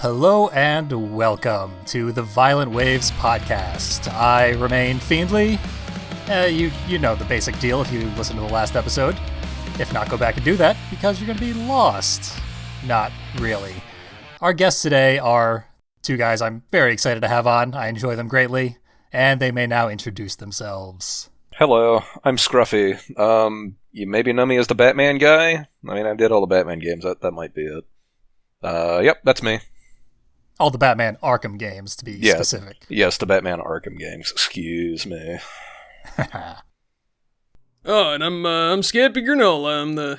Hello and welcome to the Violent Waves podcast. I remain Fiendly. You know the basic deal if you listen to the last episode. If not, go back and do that because you're going to be lost. Not really. Our guests today are two guys I'm very excited to have on. I enjoy them greatly, and they may now introduce themselves. Hello, I'm Scruffy. You maybe know me as the Batman guy. I mean, I did all the Batman games. That might be it. Yep, that's me. All the Batman Arkham games, to be specific. Yes, the Batman Arkham games. Excuse me. Oh, and I'm Skippy Granola. I'm the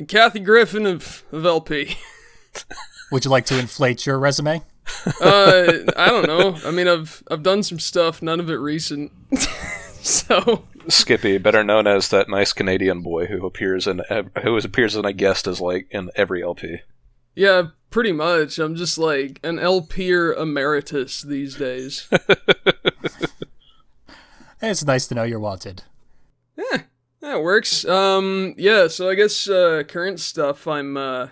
Kathy Griffin of LP. Would you like to inflate your resume? I don't know. I mean, I've done some stuff, none of it recent. So Skippy, better known as that nice Canadian boy who appears in a guest as like in every LP. Yeah, pretty much. I'm just like an LPer emeritus these days. It's nice to know you're wanted. Yeah, that works. Yeah, so I guess current stuff, I'm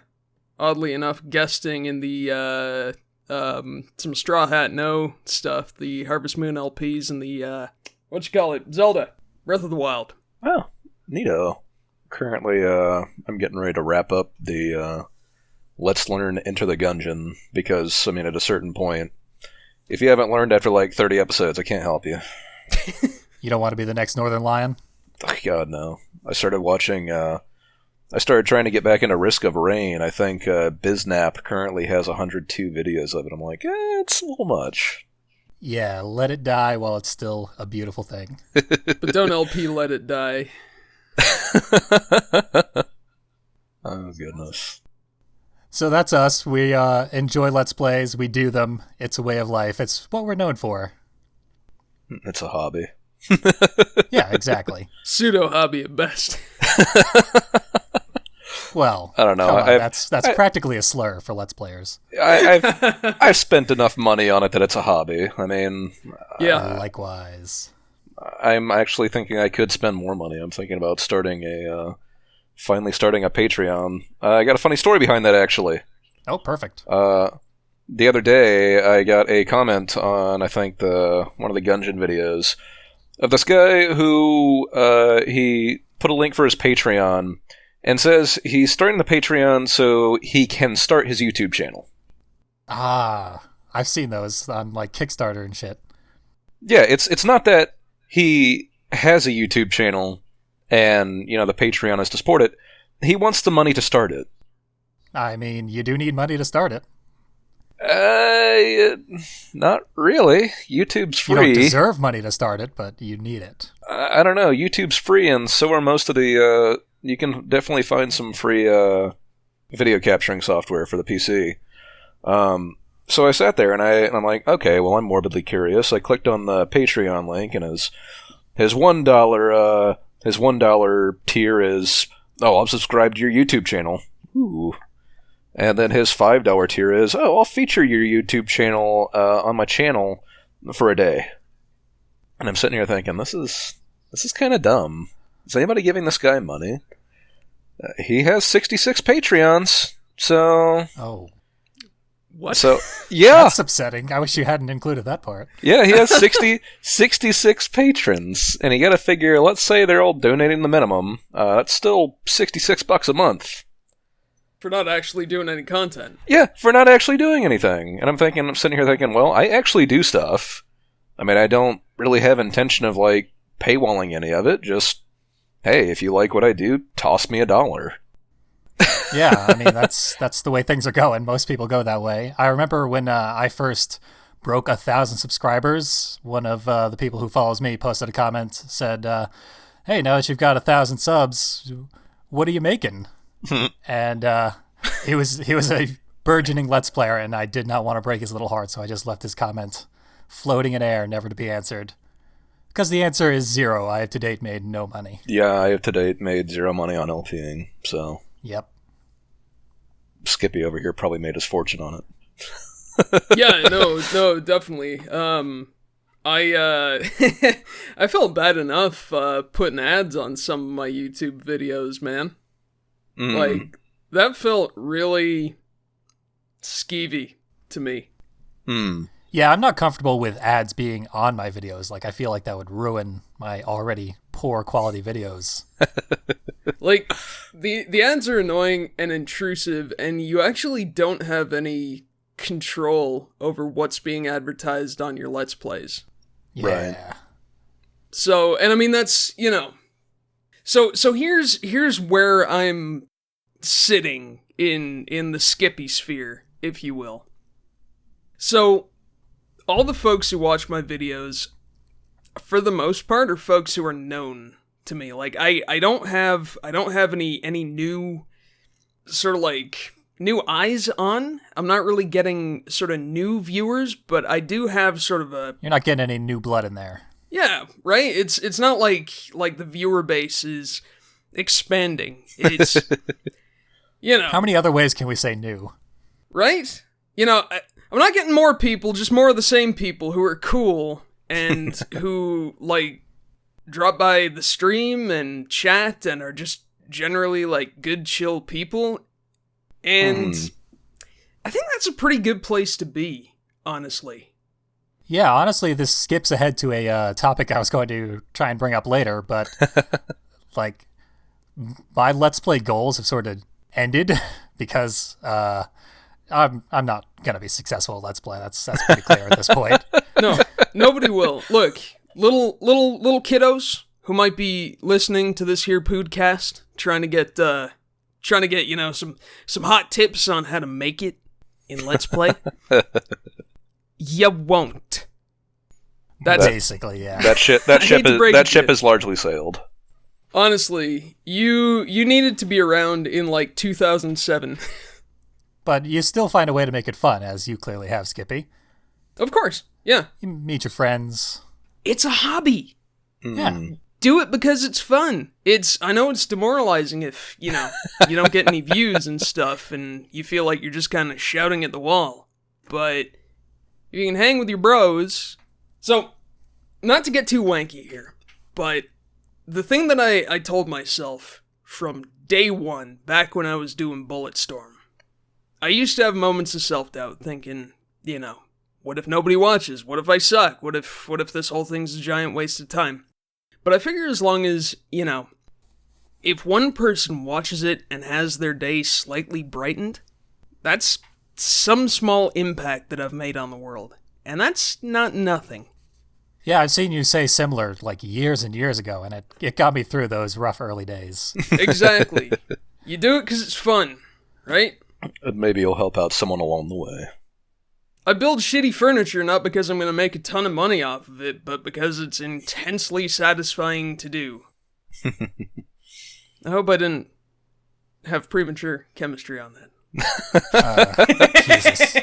oddly enough guesting in the some Straw Hat No stuff, the Harvest Moon LPs and the Zelda Breath of the Wild. Oh, neato. Currently, I'm getting ready to wrap up the Let's Learn Enter the Gungeon, because, I mean, at a certain point, if you haven't learned after like 30 episodes, I can't help you. You don't want to be the next Northern Lion? Oh, God, no. I started trying to get back into Risk of Rain. I think Biznap currently has 102 videos of it. I'm like, it's a little much. Yeah, let it die while it's still a beautiful thing. But don't LP let it die. Oh, goodness. So that's us. We enjoy Let's Plays. We do them. It's a way of life. It's what we're known for. It's a hobby. Yeah, exactly. Pseudo hobby at best. Well, I don't know. That's practically a slur for Let's Players. I've spent enough money on it that it's a hobby. I mean, yeah. Likewise. I'm actually thinking I could spend more money. I'm thinking about finally starting a Patreon. I got a funny story behind that, actually. Oh, perfect. The other day, I got a comment on, I think, one of the Gungeon videos of this guy who he put a link for his Patreon and says he's starting the Patreon so he can start his YouTube channel. Ah, I've seen those on like Kickstarter and shit. Yeah, it's not that he has a YouTube channel and, the Patreon is to support it. He wants the money to start it. I mean, you do need money to start it. Not really. YouTube's free. You don't deserve money to start it, but you need it. I don't know. YouTube's free, and so are most of the... you can definitely find some free video capturing software for the PC. So I sat there, and I'm like, okay, well, I'm morbidly curious. I clicked on the Patreon link, and his $1 tier is, I'll subscribe to your YouTube channel. Ooh. And then his $5 tier is, I'll feature your YouTube channel on my channel for a day. And I'm sitting here thinking, this is kind of dumb. Is anybody giving this guy money? He has 66 Patreons, so... Oh. What? So, yeah. That's upsetting. I wish you hadn't included that part. Yeah, he has 66 patrons, and you gotta figure, let's say they're all donating the minimum. That's still $66 a month. For not actually doing any content. Yeah, for not actually doing anything. And I'm sitting here thinking, well, I actually do stuff. I mean, I don't really have intention of, like, paywalling any of it. Just, hey, if you like what I do, toss me $1. Yeah, I mean, that's the way things are going. Most people go that way. I remember when I first broke 1,000 subscribers, one of the people who follows me posted a comment, said, hey, now that you've got 1,000 subs, what are you making? And he was a burgeoning Let's Player, and I did not want to break his little heart, so I just left his comment floating in air, never to be answered. Because the answer is 0. I have to date made no money. Yeah, I have to date made 0 money on LPing, so... Yep. Skippy over here probably made his fortune on it. Yeah, no, definitely. I I felt bad enough putting ads on some of my YouTube videos, man. Like, that felt really skeevy. to me. Yeah, I'm not comfortable with ads being on my videos. Like, I feel like that would ruin my already poor quality videos. Like, the ads are annoying and intrusive, and you actually don't have any control over what's being advertised on your Let's Plays. Yeah. Right. So, and I mean, that's, So here's where I'm sitting in the Skippy sphere, if you will. So, all the folks who watch my videos, for the most part, are folks who are known to me. Like, I don't have any new sort of like new eyes on. I'm not really getting sort of new viewers, but I do have sort of a... You're not getting any new blood in there. Yeah, right? It's not like the viewer base is expanding. It's, How many other ways can we say new? Right? I'm not getting more people, just more of the same people who are cool and who, like, drop by the stream and chat and are just generally, like, good, chill people. And I think that's a pretty good place to be, honestly. Yeah, honestly, this skips ahead to a topic I was going to try and bring up later, but, like, my Let's Play goals have sort of ended because I'm not gonna be successful at Let's Play. That's pretty clear at this point. No, nobody will. Look, little kiddos who might be listening to this here podcast, trying to get some hot tips on how to make it in Let's Play. You won't. That's basically, yeah. That ship is largely sailed. Honestly, you needed to be around in like 2007. But you still find a way to make it fun, as you clearly have, Skippy. Of course, yeah. You meet your friends. It's a hobby. Yeah. Do it because it's fun. I know it's demoralizing if, you don't get any views and stuff, and you feel like you're just kind of shouting at the wall. But if you can hang with your bros... So, not to get too wanky here, but the thing that I told myself from day one, back when I was doing Bulletstorm, I used to have moments of self-doubt, thinking, what if nobody watches? What if I suck? What if this whole thing's a giant waste of time? But I figure as long as, if one person watches it and has their day slightly brightened, that's some small impact that I've made on the world. And that's not nothing. Yeah, I've seen you say similar, like, years and years ago, and it got me through those rough early days. Exactly. You do it because it's fun, right? And maybe you'll help out someone along the way. I build shitty furniture not because I'm going to make a ton of money off of it, but because it's intensely satisfying to do. I hope I didn't have premature chemistry on that. Jesus.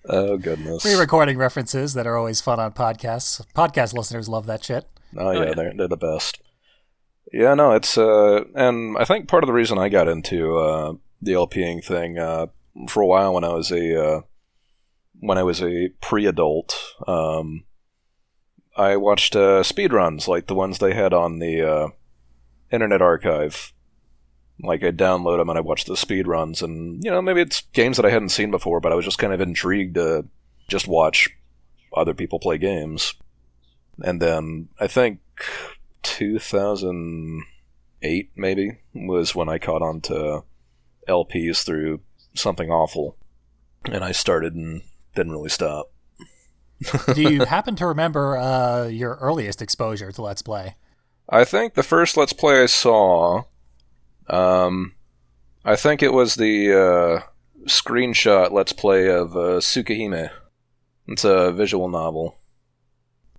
Oh, goodness. Pre-recording references that are always fun on podcasts. Podcast listeners love that shit. Oh, yeah. They're the best. Yeah, no, it's, and I think part of the reason I got into, the LPing thing, for a while when I was a pre-adult, I watched, speedruns, like the ones they had on the, Internet Archive. Like, I'd download them and I'd watch the speedruns, and, maybe it's games that I hadn't seen before, but I was just kind of intrigued to just watch other people play games. And then, I think 2008, maybe, was when I caught on to LPs through Something Awful, and I started and didn't really stop. Do you happen to remember your earliest exposure to Let's Play? I think the first Let's Play I saw... I think it was the screenshot Let's Play of Tsukihime. It's a visual novel.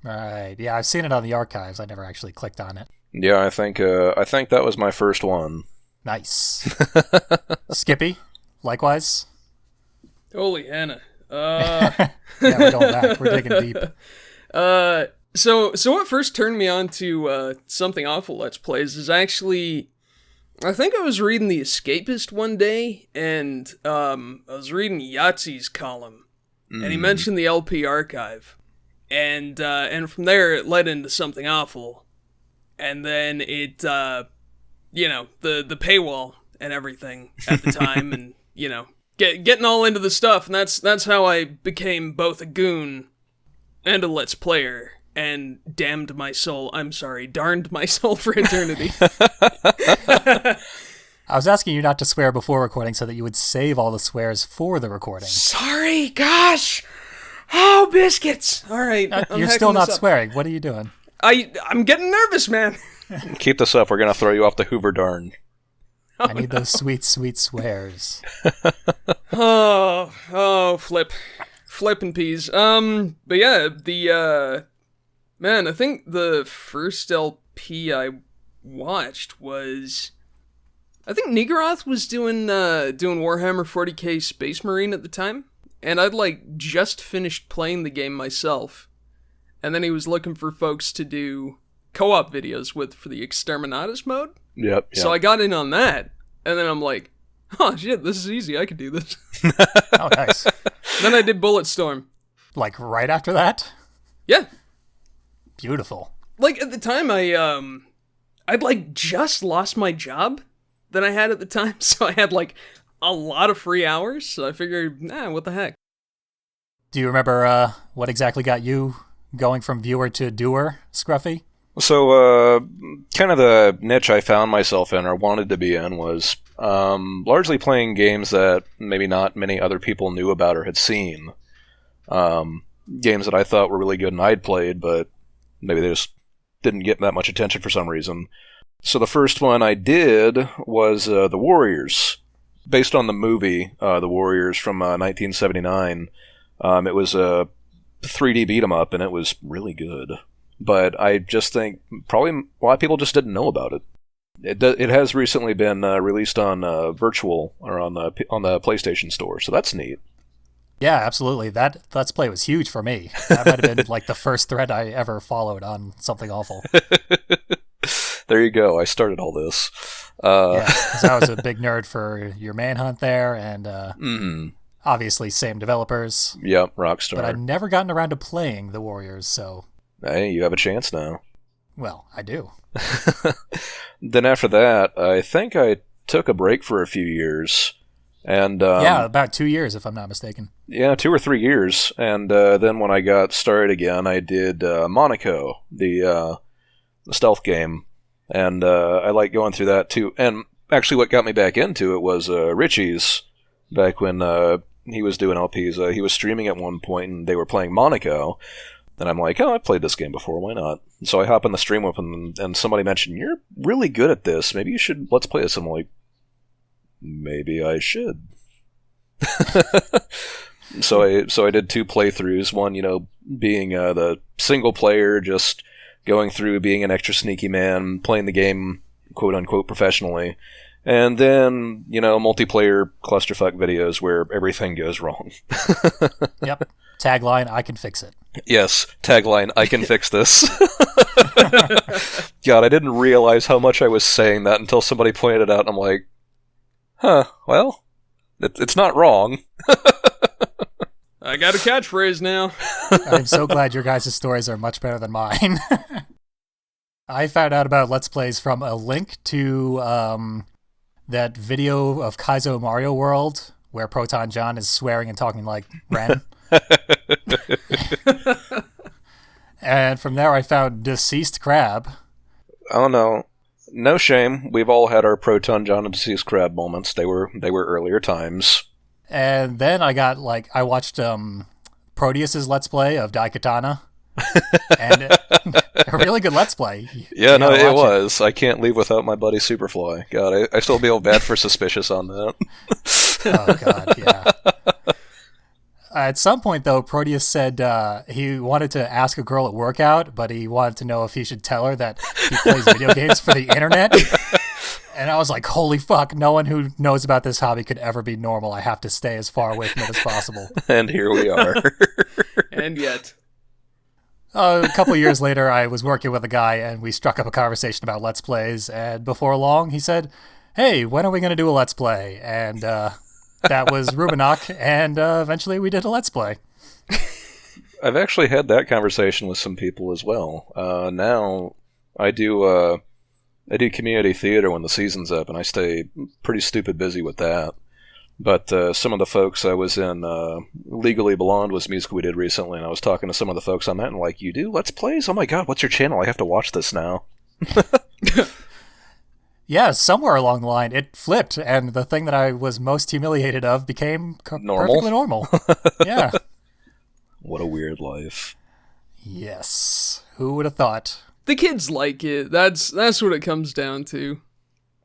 Right. Yeah, I've seen it on the archives. I never actually clicked on it. Yeah, I think that was my first one. Nice. Skippy, likewise. Holy Hannah. Yeah, we're going back. We're digging deep. So what first turned me on to Something Awful Let's Plays is actually... I think I was reading The Escapist one day, and I was reading Yahtzee's column, and he mentioned the LP archive, and from there it led into Something Awful, and then it, the paywall and everything at the time, and, getting all into the stuff, and that's how I became both a goon and a Let's Player, and darned my soul for eternity. I was asking you not to swear before recording so that you would save all the swears for the recording. Sorry, gosh! Oh, biscuits! Alright, you're still not swearing. What are you doing? I'm getting nervous, man. Keep this up. We're going to throw you off the Hoover Darn. I need those sweet, sweet swears. Flip and peas. But yeah, man, I think the first LP I watched was, I think Nigoroth was doing Warhammer 40k Space Marine at the time, and I'd like just finished playing the game myself, and then he was looking for folks to do co-op videos for the Exterminatus mode. Yep. So I got in on that, and then I'm like, oh shit, this is easy, I could do this. Oh, nice. Then I did Bulletstorm. Like right after that? Yeah. Beautiful. Like at the time I'd like just lost my job that I had at the time, so I had like a lot of free hours, so I figured, what the heck. Do you remember what exactly got you going from viewer to doer, Scruffy? So, kind of the niche I found myself in, or wanted to be in, was largely playing games that maybe not many other people knew about or had seen. Games that I thought were really good and I'd played, but maybe they just didn't get that much attention for some reason. So the first one I did was The Warriors, based on the movie The Warriors from 1979. It was a 3D beat-em-up, and it was really good. But I just think probably a lot of people just didn't know about it. It has recently been released on virtual, or on the PlayStation Store, so that's neat. Yeah, absolutely. That Let's Play was huge for me. That might have been like the first thread I ever followed on something awful. There you go. I started all this. Yeah, because I was a big nerd for your Manhunt there, and obviously same developers. Yep, Rockstar. But I'd never gotten around to playing The Warriors, so... Hey, you have a chance now. Well, I do. Then after that, I think I took a break for a few years. And yeah, about 2 years, if I'm not mistaken. Yeah, 2 or 3 years. And then when I got started again, I did Monaco, the stealth game. And I like going through that too. And actually what got me back into it was Richie's, back when he was doing LPs. He was streaming at one point, and they were playing Monaco. And I'm like, I've played this game before, why not? So I hop in the stream with him, and somebody mentioned, you're really good at this, maybe you should let's play this. I'm like, maybe I should. So I did 2 playthroughs, one, being the single player, just going through, being an extra sneaky man, playing the game, quote-unquote, professionally. And then, multiplayer clusterfuck videos where everything goes wrong. Yep. Tagline, I can fix it. Yes, tagline, I can fix this. God, I didn't realize how much I was saying that until somebody pointed it out, and I'm like, well, it's not wrong. I got a catchphrase now. I'm so glad your guys' stories are much better than mine. I found out about Let's Plays from a link to that video of Kaizo Mario World, where Proton John is swearing and talking like Ren. And from there I found Deceased Crab. Oh no. No shame. We've all had our Proton John and Deceased Crab moments. They were earlier times. And then I watched Proteus's Let's Play of Daikatana. And a really good Let's Play. Yeah, no, it was. I can't leave without my buddy Superfly. God, I still feel bad for Suspicious on that. Oh, God, yeah. At some point, though, Proteus said he wanted to ask a girl at workout, but he wanted to know if he should tell her that he plays video games for the internet. And I was like, holy fuck, no one who knows about this hobby could ever be normal. I have to stay as far away from it as possible. And here we are. And yet. A couple of years later, I was working with a guy, and we struck up a conversation about Let's Plays, and before long, he said, hey, when are we going to do a Let's Play? And that was Rubinok, and eventually we did a Let's Play. I've actually had that conversation with some people as well. Now, I do community theater when the season's up, and I stay pretty stupid busy with that. But some of the folks I was in Legally Blonde was music we did recently, and I was talking to some of the folks on that, and like, you do Let's Plays? Oh my god, what's your channel? I have to watch this now. Yeah, somewhere along the line, it flipped, and the thing that I was most humiliated of became perfectly normal. Yeah. What a weird life. Yes. Who would have thought? The kids like it. That's what it comes down to.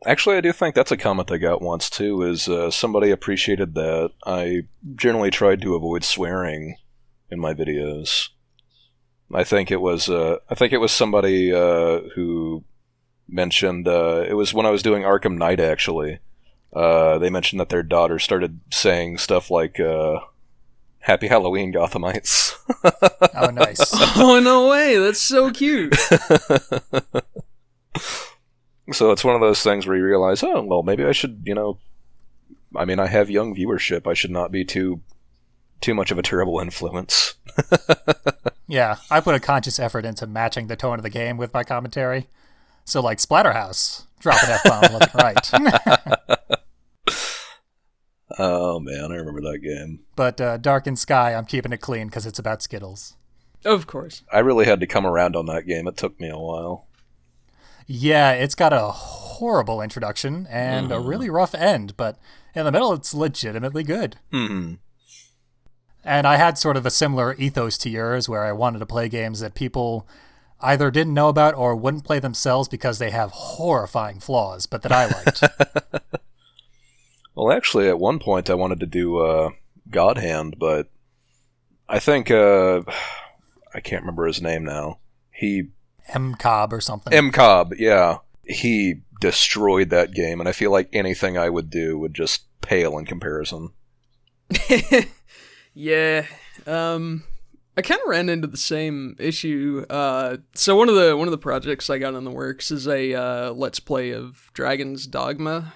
Actually, I do think that's a comment I got once, too, is somebody appreciated that I generally tried to avoid swearing in my videos. I think it was somebody who mentioned, it was when I was doing Arkham Knight, actually. They mentioned that their daughter started saying stuff like, Happy Halloween, Gothamites. Oh, nice. Oh, no way. That's so cute. So it's one of those things where you realize, oh, well, maybe I should, I have young viewership. I should not be too much of a terrible influence. Yeah, I put a conscious effort into matching the tone of the game with my commentary. So, like Splatterhouse, dropping F-bomb left and right. Oh, man, I remember that game. But Darkened Sky, I'm keeping it clean because it's about Skittles. Of course. I really had to come around on that game. It took me a while. Yeah, it's got a horrible introduction and a really rough end, but in the middle, it's legitimately good. Mm-hmm. And I had sort of a similar ethos to yours, where I wanted to play games that people either didn't know about or wouldn't play themselves because they have horrifying flaws, but that I liked. Well, actually, at one point, I wanted to do God Hand, but I think, I can't remember his name now. M. Cobb or something. M. Cobb, yeah. He destroyed that game, and I feel like anything I would do would just pale in comparison. Yeah. I kind of ran into the same issue. So one of the projects I got in the works is a Let's Play of Dragon's Dogma,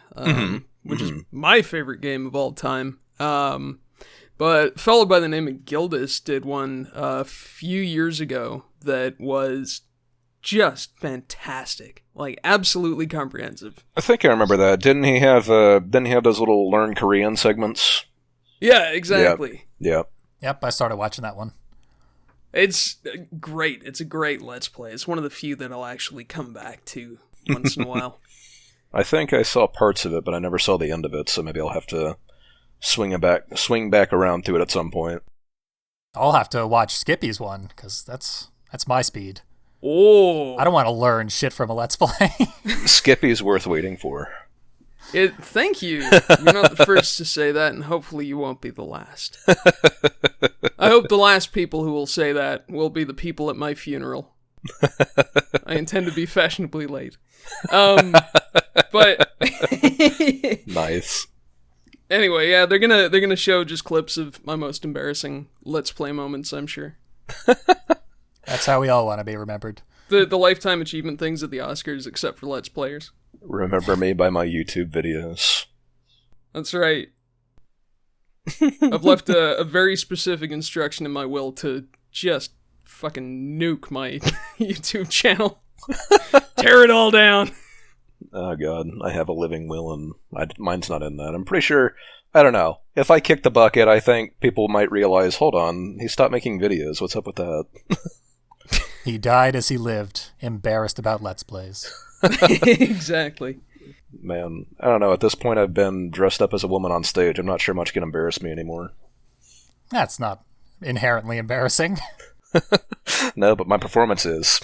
which is my favorite game of all time. But a fellow by the name of Gildas did one a few years ago that was just fantastic, like absolutely comprehensive. I think I remember that. Didn't he have those little learn Korean segments? Yeah, exactly. Yep. Yep, I started watching that one. It's great. It's a great Let's Play. It's one of the few that I'll actually come back to once in a while. I think I saw parts of it, but I never saw the end of it, so maybe I'll have to swing back around to it at some point. I'll have to watch Skippy's one, because that's my speed. Oh, I don't want to learn shit from a Let's Play. Skippy's worth waiting for. Thank you. You're not the first to say that, and hopefully you won't be the last. I hope the last people who will say that will be the people at my funeral. I intend to be fashionably late. But Nice. Anyway, yeah, they're gonna show just clips of my most embarrassing Let's Play moments, I'm sure. That's how we all want to be remembered. The lifetime achievement things at the Oscars, except for Let's Players. Remember me by my YouTube videos. That's right. I've left a very specific instruction in my will to just fucking nuke my YouTube channel. Tear it all down. Oh god, I have a living will and mine's not in that. I'm pretty sure, I don't know. If I kick the bucket, I think people might realize, hold on, he stopped making videos. What's up with that? He died as he lived, embarrassed about Let's Plays. Exactly. Man, I don't know. At this point, I've been dressed up as a woman on stage. I'm not sure much can embarrass me anymore. That's not inherently embarrassing. No, but my performance is.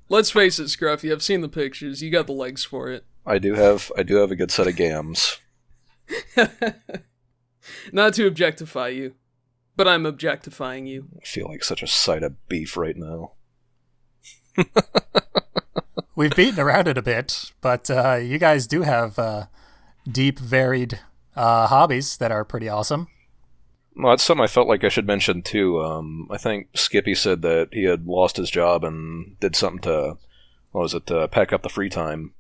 Let's face it, Scruffy, I've seen the pictures. You got the legs for it. I do have a good set of gams. Not to objectify you, but I'm objectifying you. I feel like such a side of beef right now. We've beaten around it a bit, but you guys do have deep, varied hobbies that are pretty awesome. Well, that's something I felt like I should mention, too. I think Skippy said that he had lost his job and did something to pack up the free time.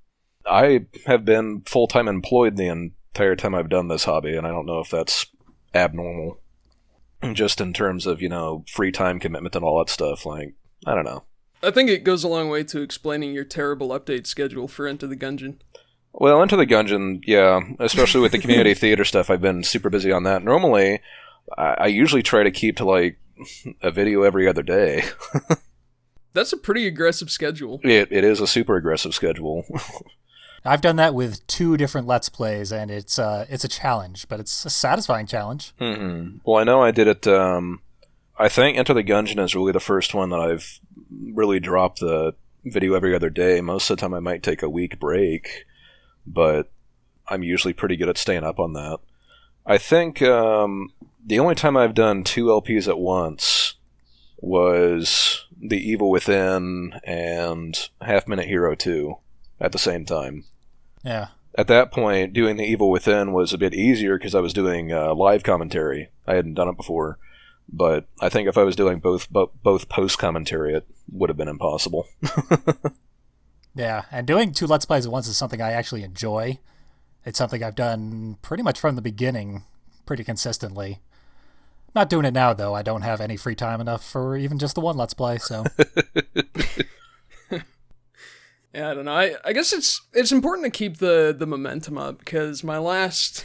I have been full-time employed the entire time I've done this hobby, and I don't know if that's abnormal. Just in terms of, free time commitment and all that stuff. Like, I don't know. I think it goes a long way to explaining your terrible update schedule for Enter the Gungeon. Well, Enter the Gungeon, yeah, especially with the community theater stuff, I've been super busy on that. Normally, I usually try to keep to like a video every other day. That's a pretty aggressive schedule. It is a super aggressive schedule. I've done that with 2 different Let's Plays, and it's a challenge, but it's a satisfying challenge. Mm-hmm. Well, I know I did it. I think Enter the Gungeon is really the first one that I've really dropped the video every other day. Most of the time, I might take a week break, but I'm usually pretty good at staying up on that. I think the only time I've done 2 LPs at once was The Evil Within and Half Minute Hero 2 at the same time. Yeah. At that point, doing The Evil Within was a bit easier because I was doing live commentary. I hadn't done it before. But I think if I was doing both post-commentary, it would have been impossible. Yeah, and doing 2 Let's Plays at once is something I actually enjoy. It's something I've done pretty much from the beginning, pretty consistently. Not doing it now, though. I don't have any free time enough for even just the 1 Let's Play, so... Yeah, I don't know. I guess it's important to keep the momentum up, because my last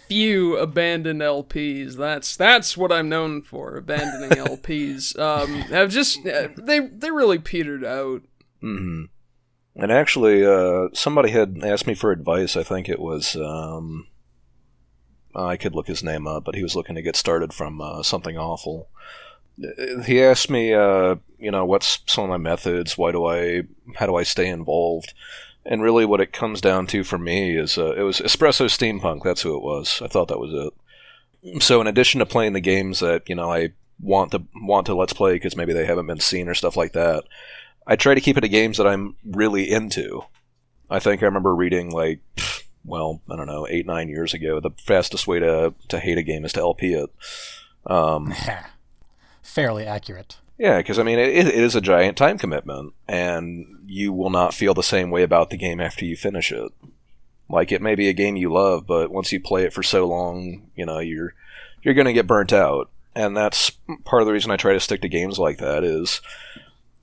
few abandoned LPs, that's what I'm known for, abandoning LPs, have just, they really petered out. Mm-hmm. And actually, somebody had asked me for advice. I think it was, I could look his name up, but he was looking to get started from Something Awful. He asked me, what's some of my methods? How do I stay involved? And really what it comes down to for me is, it was Espresso Steampunk, that's who it was. I thought that was it. So in addition to playing the games that, I want to Let's Play because maybe they haven't been seen or stuff like that, I try to keep it to games that I'm really into. I think I remember reading, I don't know, 8-9 years ago, the fastest way to hate a game is to LP it. Fairly accurate. Yeah, because, it is a giant time commitment, and you will not feel the same way about the game after you finish it. It may be a game you love, but once you play it for so long, you're going to get burnt out. And that's part of the reason I try to stick to games like that is...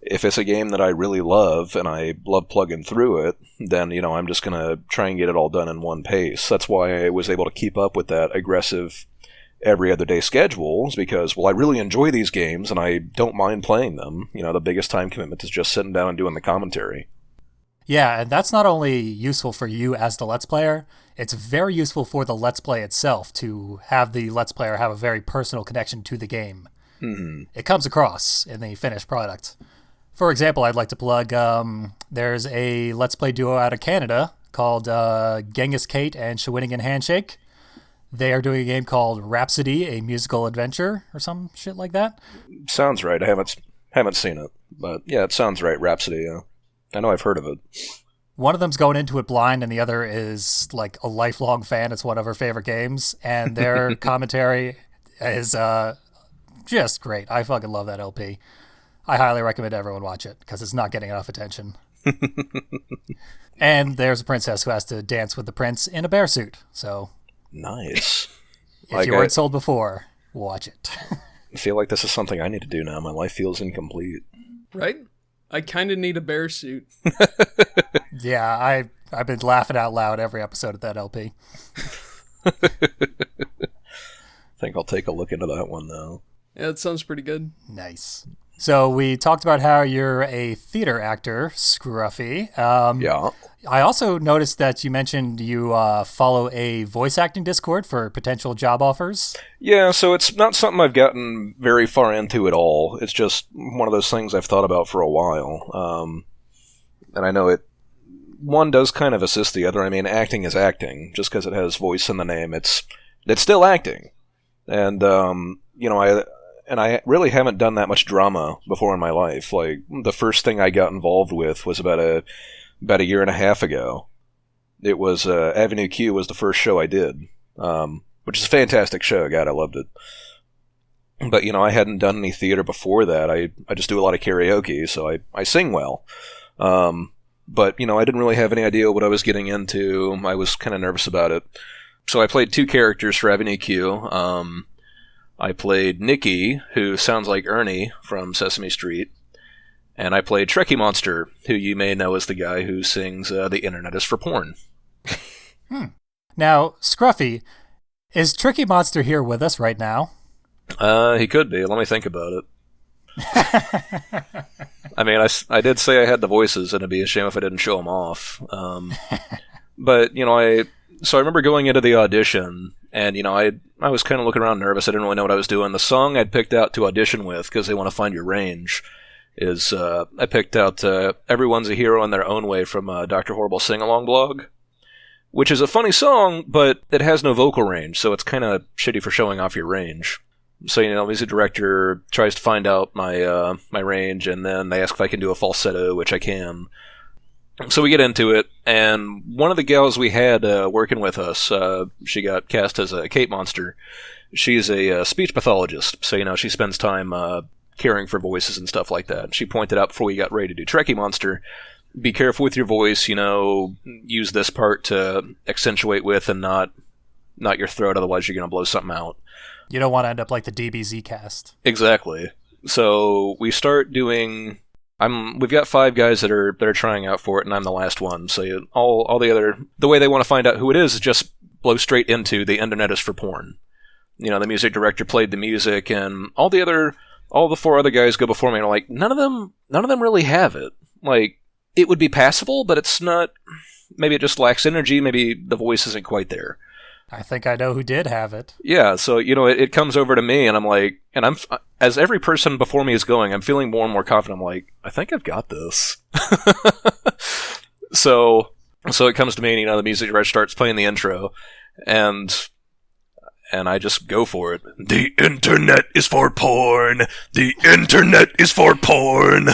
if it's a game that I really love and I love plugging through it, then, I'm just going to try and get it all done in one pace. That's why I was able to keep up with that aggressive every other day schedule, is because, I really enjoy these games and I don't mind playing them. The biggest time commitment is just sitting down and doing the commentary. Yeah, and that's not only useful for you as the Let's Player, it's very useful for the Let's Play itself to have the Let's Player have a very personal connection to the game. Mm-hmm. It comes across in the finished product. For example, I'd like to plug, there's a Let's Play duo out of Canada called Genghis Kate and Shawinigan Handshake. They are doing a game called Rhapsody, a musical adventure, or some shit like that. Sounds right. I haven't seen it, but yeah, it sounds right. Rhapsody. I know I've heard of it. One of them's going into it blind, and the other is a lifelong fan. It's one of her favorite games, and their commentary is just great. I fucking love that LP. I highly recommend everyone watch it, because it's not getting enough attention. And there's a princess who has to dance with the prince in a bear suit, so... Nice. If you weren't sold before, watch it. I feel like this is something I need to do now. My life feels incomplete. Right? I kind of need a bear suit. Yeah, I've been laughing out loud every episode of that LP. I think I'll take a look into that one now. Yeah, that sounds pretty good. Nice. So we talked about how you're a theater actor, Scruffy. Yeah. I also noticed that you mentioned you follow a voice acting Discord for potential job offers. Yeah, so it's not something I've gotten very far into at all. It's just one of those things I've thought about for a while. And I know one does kind of assist the other. Acting is acting. Just because it has voice in the name, it's still acting. And, I really haven't done that much drama before in my life. The first thing I got involved with was about a year and a half ago. It was Avenue Q was the first show I did, which is a fantastic show. God, I loved it. But, I hadn't done any theater before that. I just do a lot of karaoke, so I sing well. But, I didn't really have any idea what I was getting into. I was kind of nervous about it. So I played 2 characters for Avenue Q. I played Nikki, who sounds like Ernie from Sesame Street. And I played Trekkie Monster, who you may know as the guy who sings The Internet is for Porn. Now, Scruffy, is Tricky Monster here with us right now? He could be. Let me think about it. I mean, I did say I had the voices, and it'd be a shame if I didn't show them off. But, so I remember going into the audition, and, I was kind of looking around nervous. I didn't really know what I was doing. The song I'd picked out to audition with, because they want to find your range, is I picked out Everyone's a Hero in Their Own Way from Dr. Horrible Sing-Along blog, which is a funny song, but it has no vocal range, so it's kind of shitty for showing off your range. So, the music director tries to find out my my range, and then they ask if I can do a falsetto, which I can. So we get into it, and one of the gals we had working with us, she got cast as a Kate Monster. She's a speech pathologist, so, she spends time caring for voices and stuff like that. She pointed out before we got ready to do Trekkie Monster, be careful with your voice, use this part to accentuate with and not your throat, otherwise you're going to blow something out. You don't want to end up like the DBZ cast. Exactly. So we start doing... We've got 5 guys that are trying out for it, and I'm the last one. So all the other... The way they want to find out who it is just blow straight into The Internet is for Porn. The music director played the music, and all the 4 other guys go before me, and are like, none of them really have it. Like, it would be passable, but it's not... Maybe it just lacks energy, maybe the voice isn't quite there. I think I know who did have it. Yeah, so, it comes over to me, and I'm like... And as every person before me is going, I'm feeling more and more confident. I'm like, I think I've got this. So it comes to me, and, the music director starts playing the intro, and I just go for it. The internet is for porn. The internet is for porn.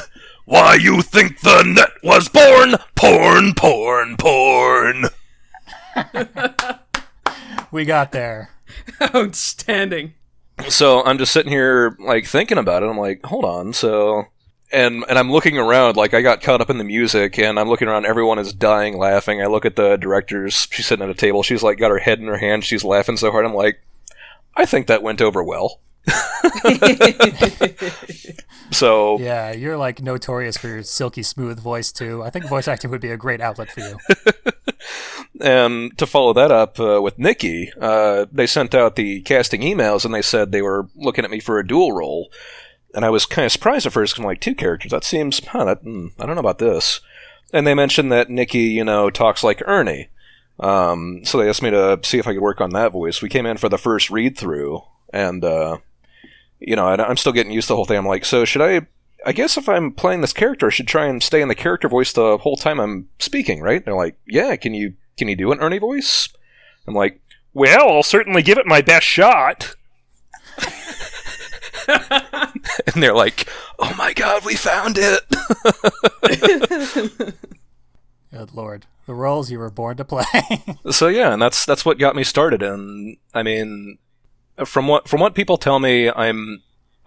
Why you think the net was born? Porn, porn, porn. We got there. Outstanding. So I'm just sitting here, thinking about it. I'm like, hold on. So, and I'm looking around, I got caught up in the music, and I'm looking around. Everyone is dying laughing. I look at the directors. She's sitting at a table. She's got her head in her hand. She's laughing so hard. I'm like, I think that went over well. So yeah, you're notorious for your silky smooth voice too. I think voice acting would be a great outlet for you. And to follow that up with Nikki, they sent out the casting emails, and they said they were looking at me for a dual role. And I was kind of surprised at first, because I'm like, 2 characters? That seems, I don't know about this. And they mentioned that Nikki, talks like Ernie. So they asked me to see if I could work on that voice. We came in for the first read-through, and, I'm still getting used to the whole thing. I'm like, so should I guess if I'm playing this character, I should try and stay in the character voice the whole time I'm speaking, right? They're like, yeah, can you do an Ernie voice? I'm like, well, I'll certainly give it my best shot. And they're like, oh my god, we found it. Good lord. The roles you were born to play. So yeah, and that's what got me started. And I mean, from what people tell me, I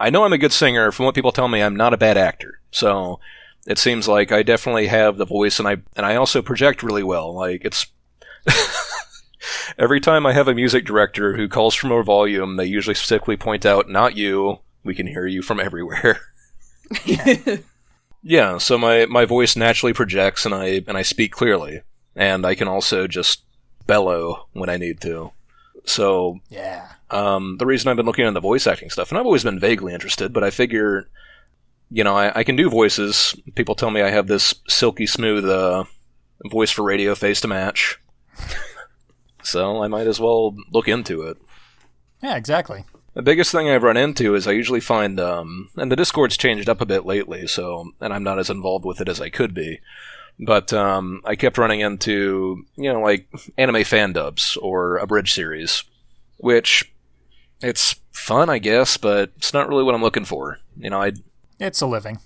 know I'm a good singer. From what people tell me, I'm not a bad actor. So it seems like I definitely have the voice, and I also project really well. It's every time I have a music director who calls for more volume, they usually specifically point out, not you, we can hear you from everywhere. Yeah, so my voice naturally projects, and I speak clearly. And I can also just bellow when I need to. So, yeah. The reason I've been looking into the voice acting stuff, and I've always been vaguely interested, but I figure, I can do voices. People tell me I have this silky smooth voice for radio face to match. So I might as well look into it. Yeah, exactly. The biggest thing I've run into is I usually find, and the Discord's changed up a bit lately, and I'm not as involved with it as I could be, but I kept running into, anime fan dubs or abridged series, which, it's fun, I guess, but it's not really what I'm looking for. It's a living.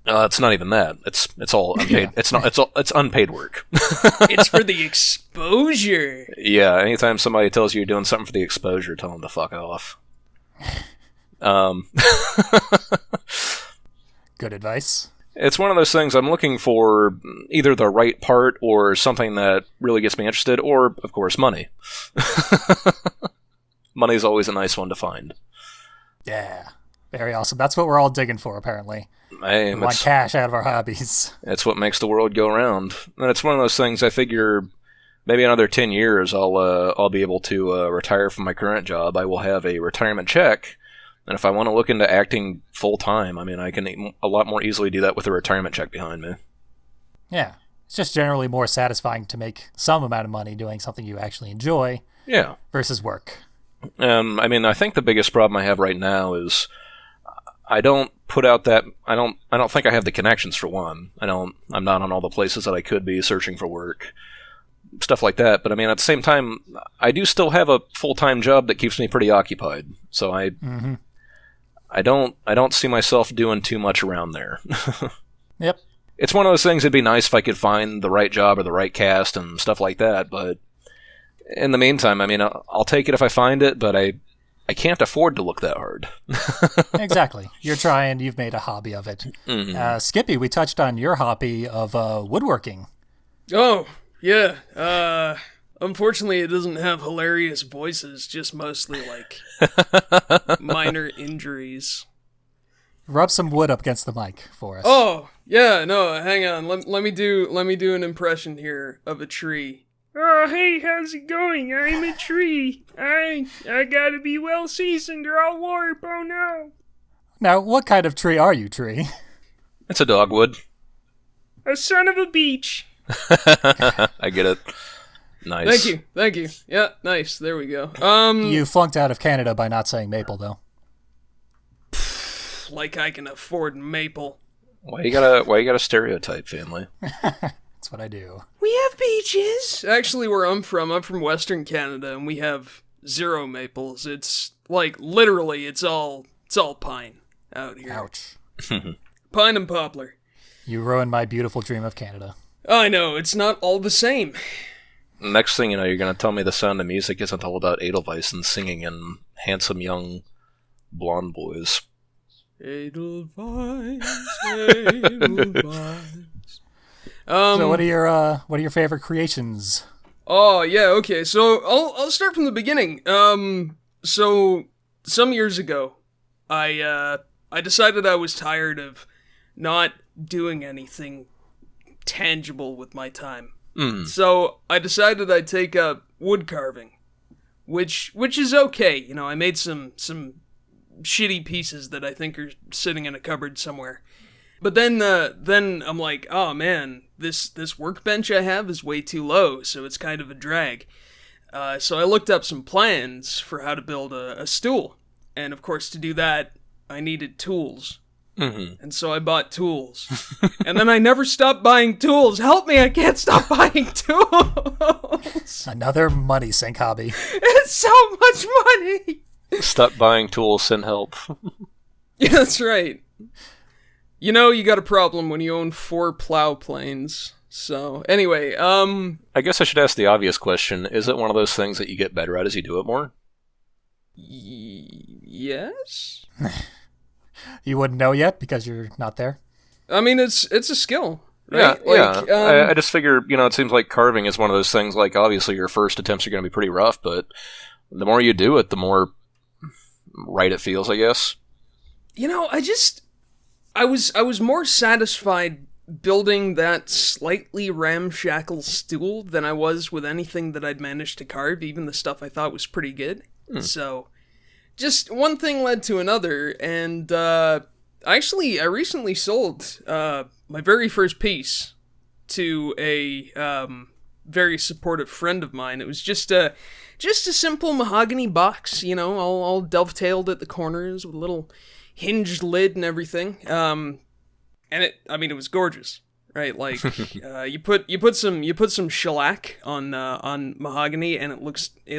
It's not even that. It's all unpaid. Yeah. It's unpaid work. It's for the exposure. Yeah, anytime somebody tells you you're doing something for the exposure, tell them to fuck off. Good advice. It's one of those things I'm looking for, either the right part or something that really gets me interested, or, of course, money. Money's always a nice one to find. Yeah. Very awesome. That's what we're all digging for, apparently. Hey, We want cash out of our hobbies. it's what makes the world go round. And it's one of those things I figure maybe another 10 years I'll be able to retire from my current job. I will have a retirement check. And if I want to look into acting full-time, I mean, I can a lot more easily do that with a retirement check behind me. Yeah. It's just generally more satisfying to make some amount of money doing something you actually enjoy versus work. I mean, I think the biggest problem I have right now is I don't put out that I don't think I have the connections for one. I'm not on all the places that I could be searching for work. Stuff like that, but I mean, at the same time, I do still have a full-time job that keeps me pretty occupied. So I don't see myself doing too much around there. Yep. It's one of those things. It'd be nice if I could find the right job or the right cast and stuff like that. But in the meantime, I mean, I'll take it if I find it. But I can't afford to look that hard. Exactly. You're trying. You've made a hobby of it. Mm-hmm. Skippy, we touched on your hobby of woodworking. Oh, yeah. Unfortunately, it doesn't have hilarious voices, just mostly, like, minor injuries. Rub some wood up against the mic for us. Oh, yeah, no, hang on. Let me do an impression here of a tree. Oh, hey, how's it going? I'm a tree. I gotta be well seasoned or I'll warp, oh no. Now, what kind of tree are you, Tree? It's a dogwood. A son of a beach. I get it. Nice. Thank you. Yeah, nice. There we go. You flunked out of Canada by not saying maple, though. Like I can afford maple. Why you gotta stereotype, family? That's what I do. We have beaches. Actually, where I'm from Western Canada, and we have 0 maples. It's like literally, it's all pine out here. Ouch. Pine and poplar. You ruined my beautiful dream of Canada. I know, it's not all the same. Next thing you know, you're going to tell me the sound of music isn't all about Edelweiss and singing and handsome young blonde boys. Edelweiss. So what are your favorite creations? Oh, yeah, okay. So I'll start from the beginning. So some years ago, I decided I was tired of not doing anything tangible with my time. So I decided I'd take up wood carving, which is okay. You know, I made some shitty pieces that I think are sitting in a cupboard somewhere. But then I'm like, oh man, this workbench I have is way too low, so it's kind of a drag. So I looked up some plans for how to build a stool, and of course to do that I needed tools. And so I bought tools. And then I never stopped buying tools. Help me, I can't stop buying tools. Another money sink hobby. It's so much money. Stop buying tools, send help. Yeah, that's right. You know, you got a problem when you own 4 plow planes. So, anyway, I guess I should ask the obvious question. Is it one of those things that you get better at as you do it more? Yes? You wouldn't know yet because you're not there? I mean, it's a skill, right? Yeah. I just figure, it seems like carving is one of those things, like, obviously your first attempts are going to be pretty rough, but the more you do it, the more right it feels, I guess. You know, I was more satisfied building that slightly ramshackle stool than I was with anything that I'd managed to carve, even the stuff I thought was pretty good. So, just one thing led to another, and I recently sold my very first piece to a very supportive friend of mine. It was just a simple mahogany box, all dovetailed at the corners with a little hinged lid and everything. And it was gorgeous, right? Like you put some shellac on mahogany, and it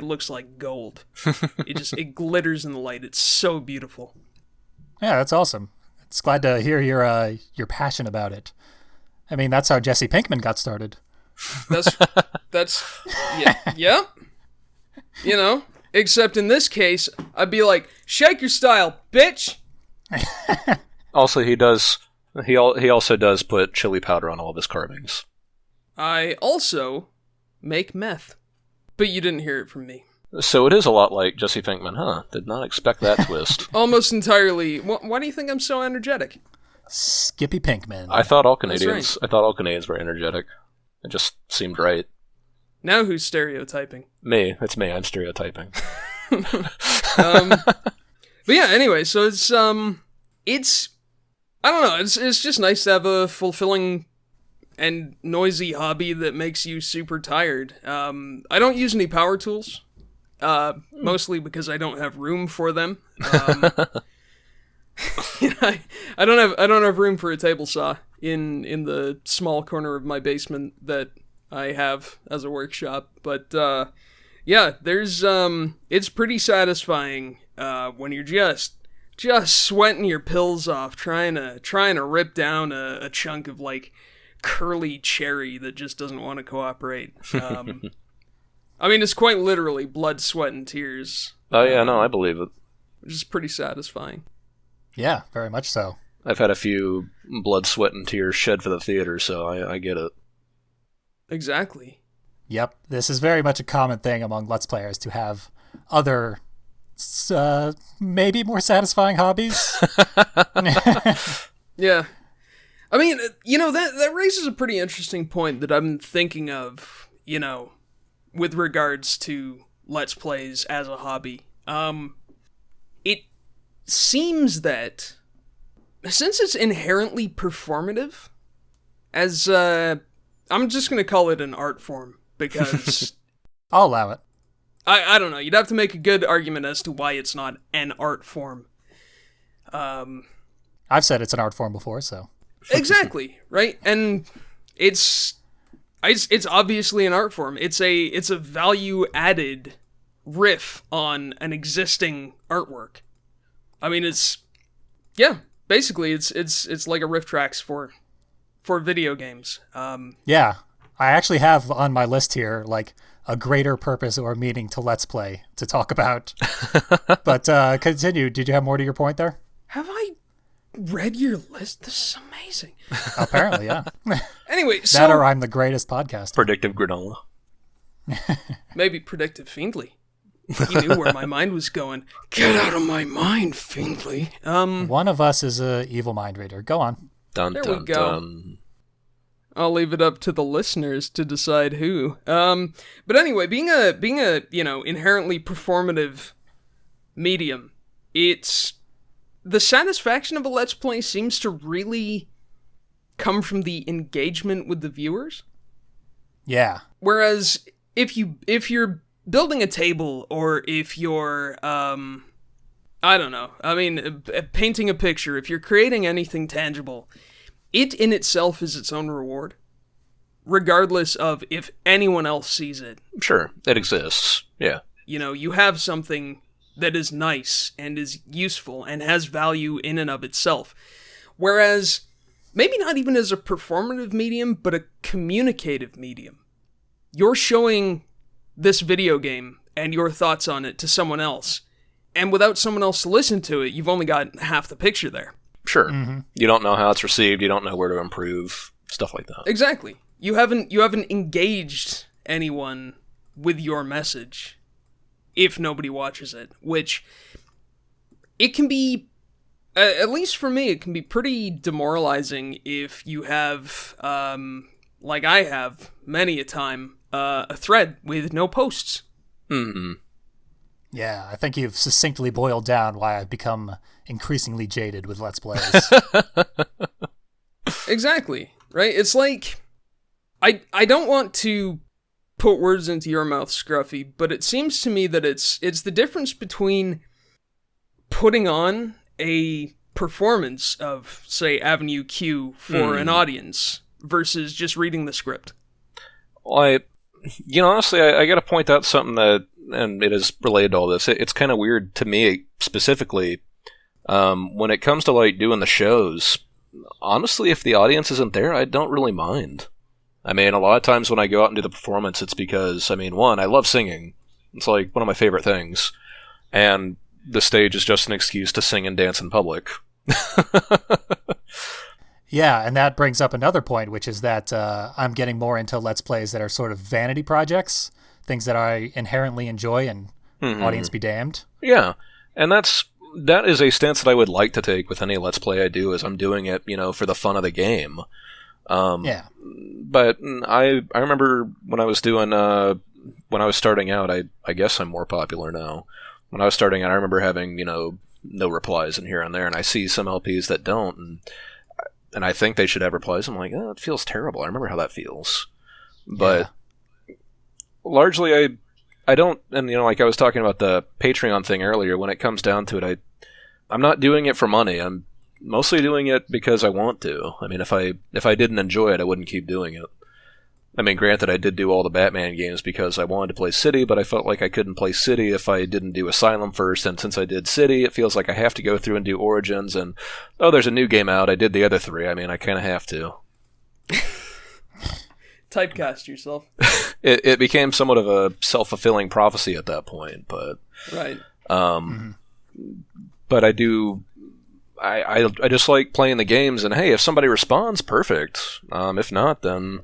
looks like gold. It glitters in the light. It's so beautiful. Yeah, that's awesome. It's glad to hear your passion about it. I mean, that's how Jesse Pinkman got started. That's yeah. Except in this case, I'd be like, shake your style, bitch. Also, he also does put chili powder on all of his carvings. I also make meth. But you didn't hear it from me. So it is a lot like Jesse Pinkman, huh? Did not expect that twist. Almost entirely. Why do you think I'm so energetic? Skippy Pinkman. I thought all That's Canadians. right. I thought all Canadians were energetic. It just seemed right. Now who's stereotyping? Me. It's me. I'm stereotyping. But yeah, anyway, so it's I don't know, it's just nice to have a fulfilling and noisy hobby that makes you super tired. I don't use any power tools, mostly because I don't have room for them. I don't have room for a table saw in the small corner of my basement that I have as a workshop. But yeah, there's it's pretty satisfying when you're just sweating your pills off trying to rip down a chunk of like curly cherry that just doesn't want to cooperate. I mean, it's quite literally blood, sweat, and tears. Oh yeah, no, I believe it. Which is pretty satisfying. Yeah, very much so. I've had a few blood, sweat, and tears shed for the theater, so I get it. Exactly. Yep, this is very much a common thing among Let's Players to have other, maybe more satisfying hobbies. Yeah. I mean, that raises a pretty interesting point that I'm thinking of, with regards to Let's Plays as a hobby. It seems that, since it's inherently performative, as, I'm just going to call it an art form, because I'll allow it. I don't know. You'd have to make a good argument as to why it's not an art form. I've said it's an art form before, so. Exactly, right? And it's obviously an art form. It's a value added riff on an existing artwork. I mean, basically it's like a riff tracks for video games. Yeah, I actually have on my list here like a greater purpose or meaning to Let's Play to talk about. But continue. Did you have more to your point there? Have I read your list? This is amazing. Apparently, yeah. Anyway, so That or I'm the greatest podcaster. Predictive granola. maybe predictive fiendly. You knew where my mind was going. Get out of my mind, fiendly. One of us is a evil mind reader. Go on. Dun, There dun, we go. dun. I'll leave it up to the listeners to decide who. But anyway, being a inherently performative medium, it's the satisfaction of a Let's Play seems to really come from the engagement with the viewers. Yeah. Whereas if you're building a table, or if you're painting a picture, if you're creating anything tangible, it in itself is its own reward, regardless of if anyone else sees it. Sure, it exists. Yeah. You have something that is nice and is useful and has value in and of itself. Whereas, maybe not even as a performative medium, but a communicative medium. You're showing this video game and your thoughts on it to someone else, and without someone else to listen to it, you've only got half the picture there. Sure. Mm-hmm. You don't know how it's received, you don't know where to improve, stuff like that. Exactly. You haven't engaged anyone with your message if nobody watches it, which it can be, at least for me, it can be pretty demoralizing if you have, like I have many a time, a thread with no posts. Mm-hmm. Yeah, I think you've succinctly boiled down why I've become increasingly jaded with Let's Plays. Exactly, right? It's like, I don't want to put words into your mouth, Scruffy, but it seems to me that it's the difference between putting on a performance of, say, Avenue Q for an audience versus just reading the script. Well, honestly, I got to point out something that, and it is related to all this. It's kind of weird to me specifically when it comes to like doing the shows. Honestly, if the audience isn't there, I don't really mind. I mean, a lot of times when I go out and do the performance, it's because, one, I love singing. It's like one of my favorite things. And the stage is just an excuse to sing and dance in public. Yeah, and that brings up another point, which is that I'm getting more into Let's Plays that are sort of vanity projects, things that I inherently enjoy and Audience be damned. Yeah, and that is a stance that I would like to take with any Let's Play I do, is I'm doing it, for the fun of the game. Yeah. But I remember when I was starting out, I guess I'm more popular now. When I was starting out, I remember having, no replies in here and there, and I see some LPs that don't, and I think they should have replies. I'm like, oh, it feels terrible. I remember how that feels. But largely, I don't, and like I was talking about the Patreon thing earlier, when it comes down to it, I'm not doing it for money. I'm mostly doing it because I want to. I mean, if I didn't enjoy it, I wouldn't keep doing it. I mean, granted, I did do all the Batman games because I wanted to play City, but I felt like I couldn't play City if I didn't do Asylum first, and since I did City, it feels like I have to go through and do Origins, and, there's a new game out, I did the other three. I mean, I kind of have to. Typecast yourself. It became somewhat of a self-fulfilling prophecy at that point, but... Right. But I do... I just like playing the games, and hey, if somebody responds, perfect. If not, then...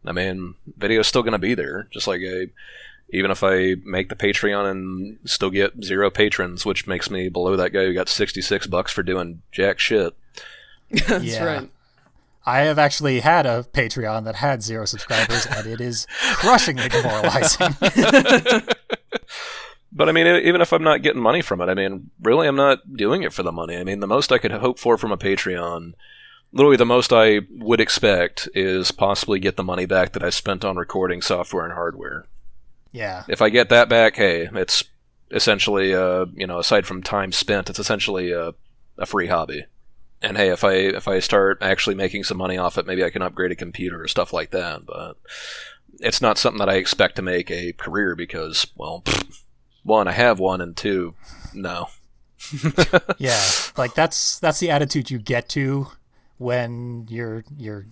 I mean, video's still going to be there. Just like even if I make the Patreon and still get 0 patrons, which makes me below that guy who got $66 for doing jack shit. That's right. I have actually had a Patreon that had 0 subscribers, and it is crushingly demoralizing. But I mean, even if I'm not getting money from it, I mean, really, I'm not doing it for the money. I mean, the most I could hope for from a Patreon... Literally, the most I would expect is possibly get the money back that I spent on recording software and hardware. Yeah. If I get that back, hey, it's essentially, aside from time spent, it's essentially a free hobby. And hey, if I start actually making some money off it, maybe I can upgrade a computer or stuff like that. But it's not something that I expect to make a career because, well, one, I have one, and two, no. Yeah, like that's the attitude you get to when you're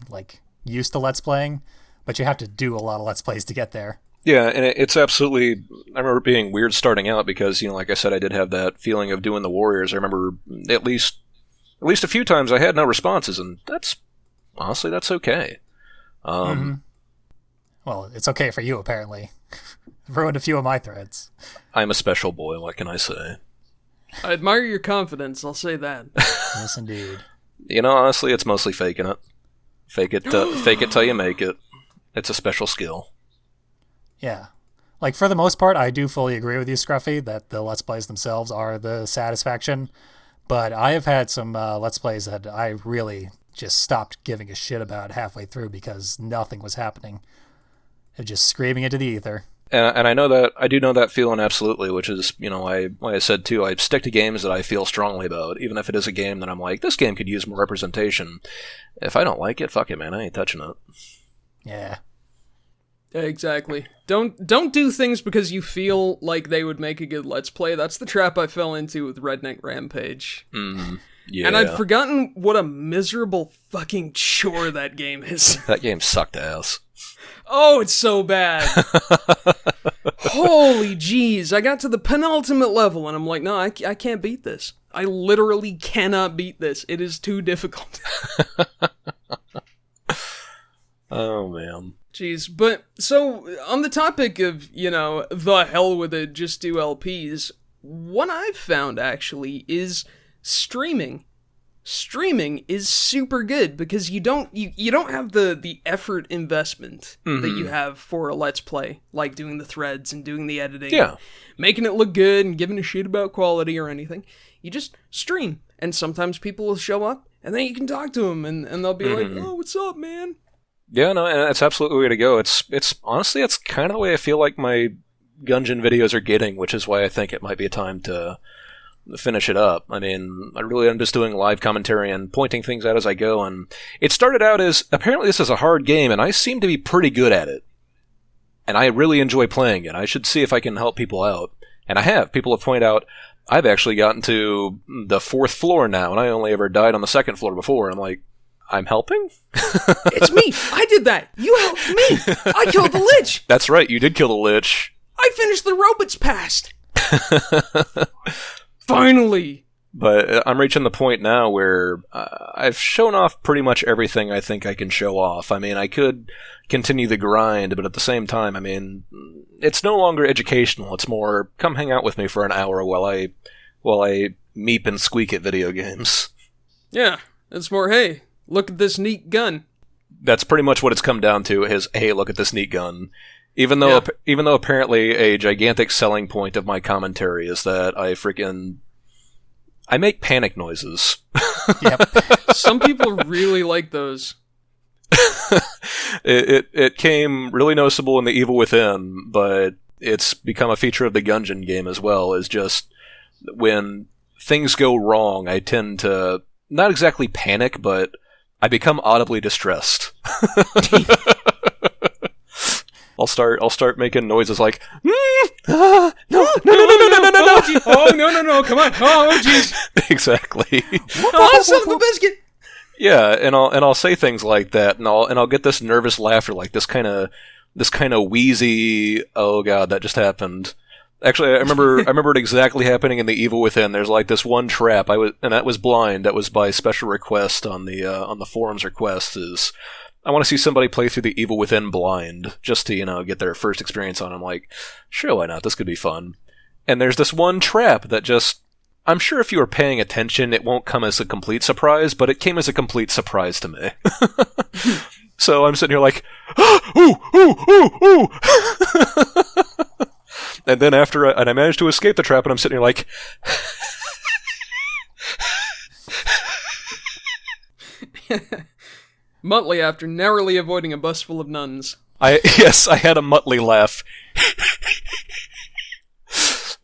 like used to Let's Playing, but you have to do a lot of Let's Plays to get there. Yeah, and it's absolutely... I remember it being weird starting out because, like I said, I did have that feeling of doing the Warriors. I remember at least a few times I had no responses, and honestly, that's okay. Well, it's okay for you, apparently. Ruined a few of my threads. I'm a special boy, what can I say? I admire your confidence, I'll say that. Yes, indeed. Honestly, it's mostly faking it. Fake it till you make it. It's a special skill. Yeah. Like, for the most part, I do fully agree with you, Scruffy, that the Let's Plays themselves are the satisfaction. But I have had some Let's Plays that I really just stopped giving a shit about halfway through because nothing was happening. They're just screaming into the ether. And I do know that feeling absolutely, which is, like I said too, I stick to games that I feel strongly about, even if it is a game that I'm like, this game could use more representation. If I don't like it, fuck it, man, I ain't touching it. Yeah. Exactly. Don't do things because you feel like they would make a good Let's Play. That's the trap I fell into with Redneck Rampage. Yeah. And I'd forgotten what a miserable fucking chore that game is. That game sucked ass. Oh, it's so bad. Holy jeez. I got to the penultimate level and I'm like, no, I can't beat this. I literally cannot beat this. It is too difficult. Oh, man. Jeez. But, so, on the topic of, the hell with it, just do LPs, what I've found, actually, is streaming. Streaming is super good because you don't have the effort investment that you have for a Let's Play, like doing the threads and doing the editing, making it look good and giving a shit about quality or anything. You just stream, and sometimes people will show up, and then you can talk to them, and they'll be like, "Oh, what's up, man?" Yeah, no, and that's absolutely the way to go. It's honestly, it's kind of the way I feel like my Gungeon videos are getting, which is why I think it might be a time to finish it up. I mean, I really am just doing live commentary and pointing things out as I go, and it started out as, apparently this is a hard game, and I seem to be pretty good at it. And I really enjoy playing it. I should see if I can help people out. And I have. People have pointed out, I've actually gotten to the 4th floor now, and I only ever died on the 2nd floor before. I'm like, I'm helping? It's me! I did that! You helped me! I killed the Lich! That's right, you did kill the Lich. I finished the Robots Past! Finally! But I'm reaching the point now where I've shown off pretty much everything I think I can show off. I mean, I could continue the grind, but at the same time, I mean, it's no longer educational. It's more, come hang out with me for an hour while I meep and squeak at video games. Yeah, it's more, hey, look at this neat gun. That's pretty much what it's come down to, is, hey, look at this neat gun. Even though apparently a gigantic selling point of my commentary is that I make panic noises. Yep. Some people really like those. It came really noticeable in The Evil Within, but it's become a feature of the Gungeon game as well, is just when things go wrong, I tend to not exactly panic, but I become audibly distressed. I'll start making noises like, no, Oh, no, come on. Oh, jeez. Exactly. Oh, son of a biscuit. Yeah, and I'll say things like that, and I'll get this nervous laughter, like this kind of wheezy, oh god, that just happened. Actually, I remember it exactly happening in The Evil Within. There's like this one trap, and that was blind. That was by special request on the forums request. Is I want to see somebody play through The Evil Within blind, just to get their first experience on it. I'm like, sure, why not? This could be fun. And there's this one trap that just, I'm sure if you were paying attention, it won't come as a complete surprise, but it came as a complete surprise to me. So I'm sitting here like, ooh, ooh, ooh, ooh. And then I managed to escape the trap, and I'm sitting here like, Muttley after narrowly avoiding a bus full of nuns. Yes, I had a Muttley laugh.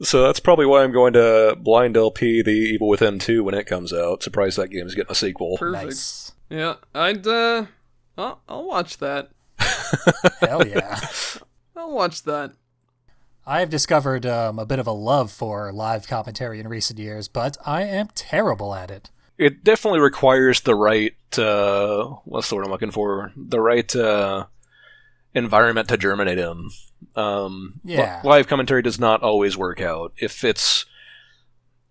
So that's probably why I'm going to blind LP The Evil Within 2 when it comes out. Surprised that game's getting a sequel. Perfect. Nice. Yeah, I'll watch that. Hell yeah. I'll watch that. I've discovered a bit of a love for live commentary in recent years, but I am terrible at it. It definitely requires the right, what's the word I'm looking for? The right environment to germinate in. Yeah. Live commentary does not always work out. If it's,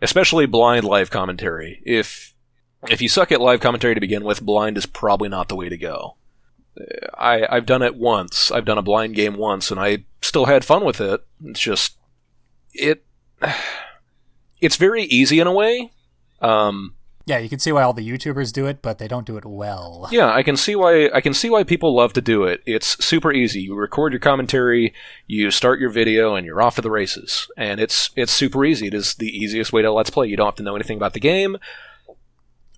especially blind live commentary, if you suck at live commentary to begin with, blind is probably not the way to go. I've done it once. I've done a blind game once, and I still had fun with it. It's just, it's very easy in a way. Yeah, you can see why all the YouTubers do it, but they don't do it well. Yeah, I can see why people love to do it. It's super easy. You record your commentary, you start your video, and you're off to the races. And it's super easy. It is the easiest way to Let's Play. You don't have to know anything about the game.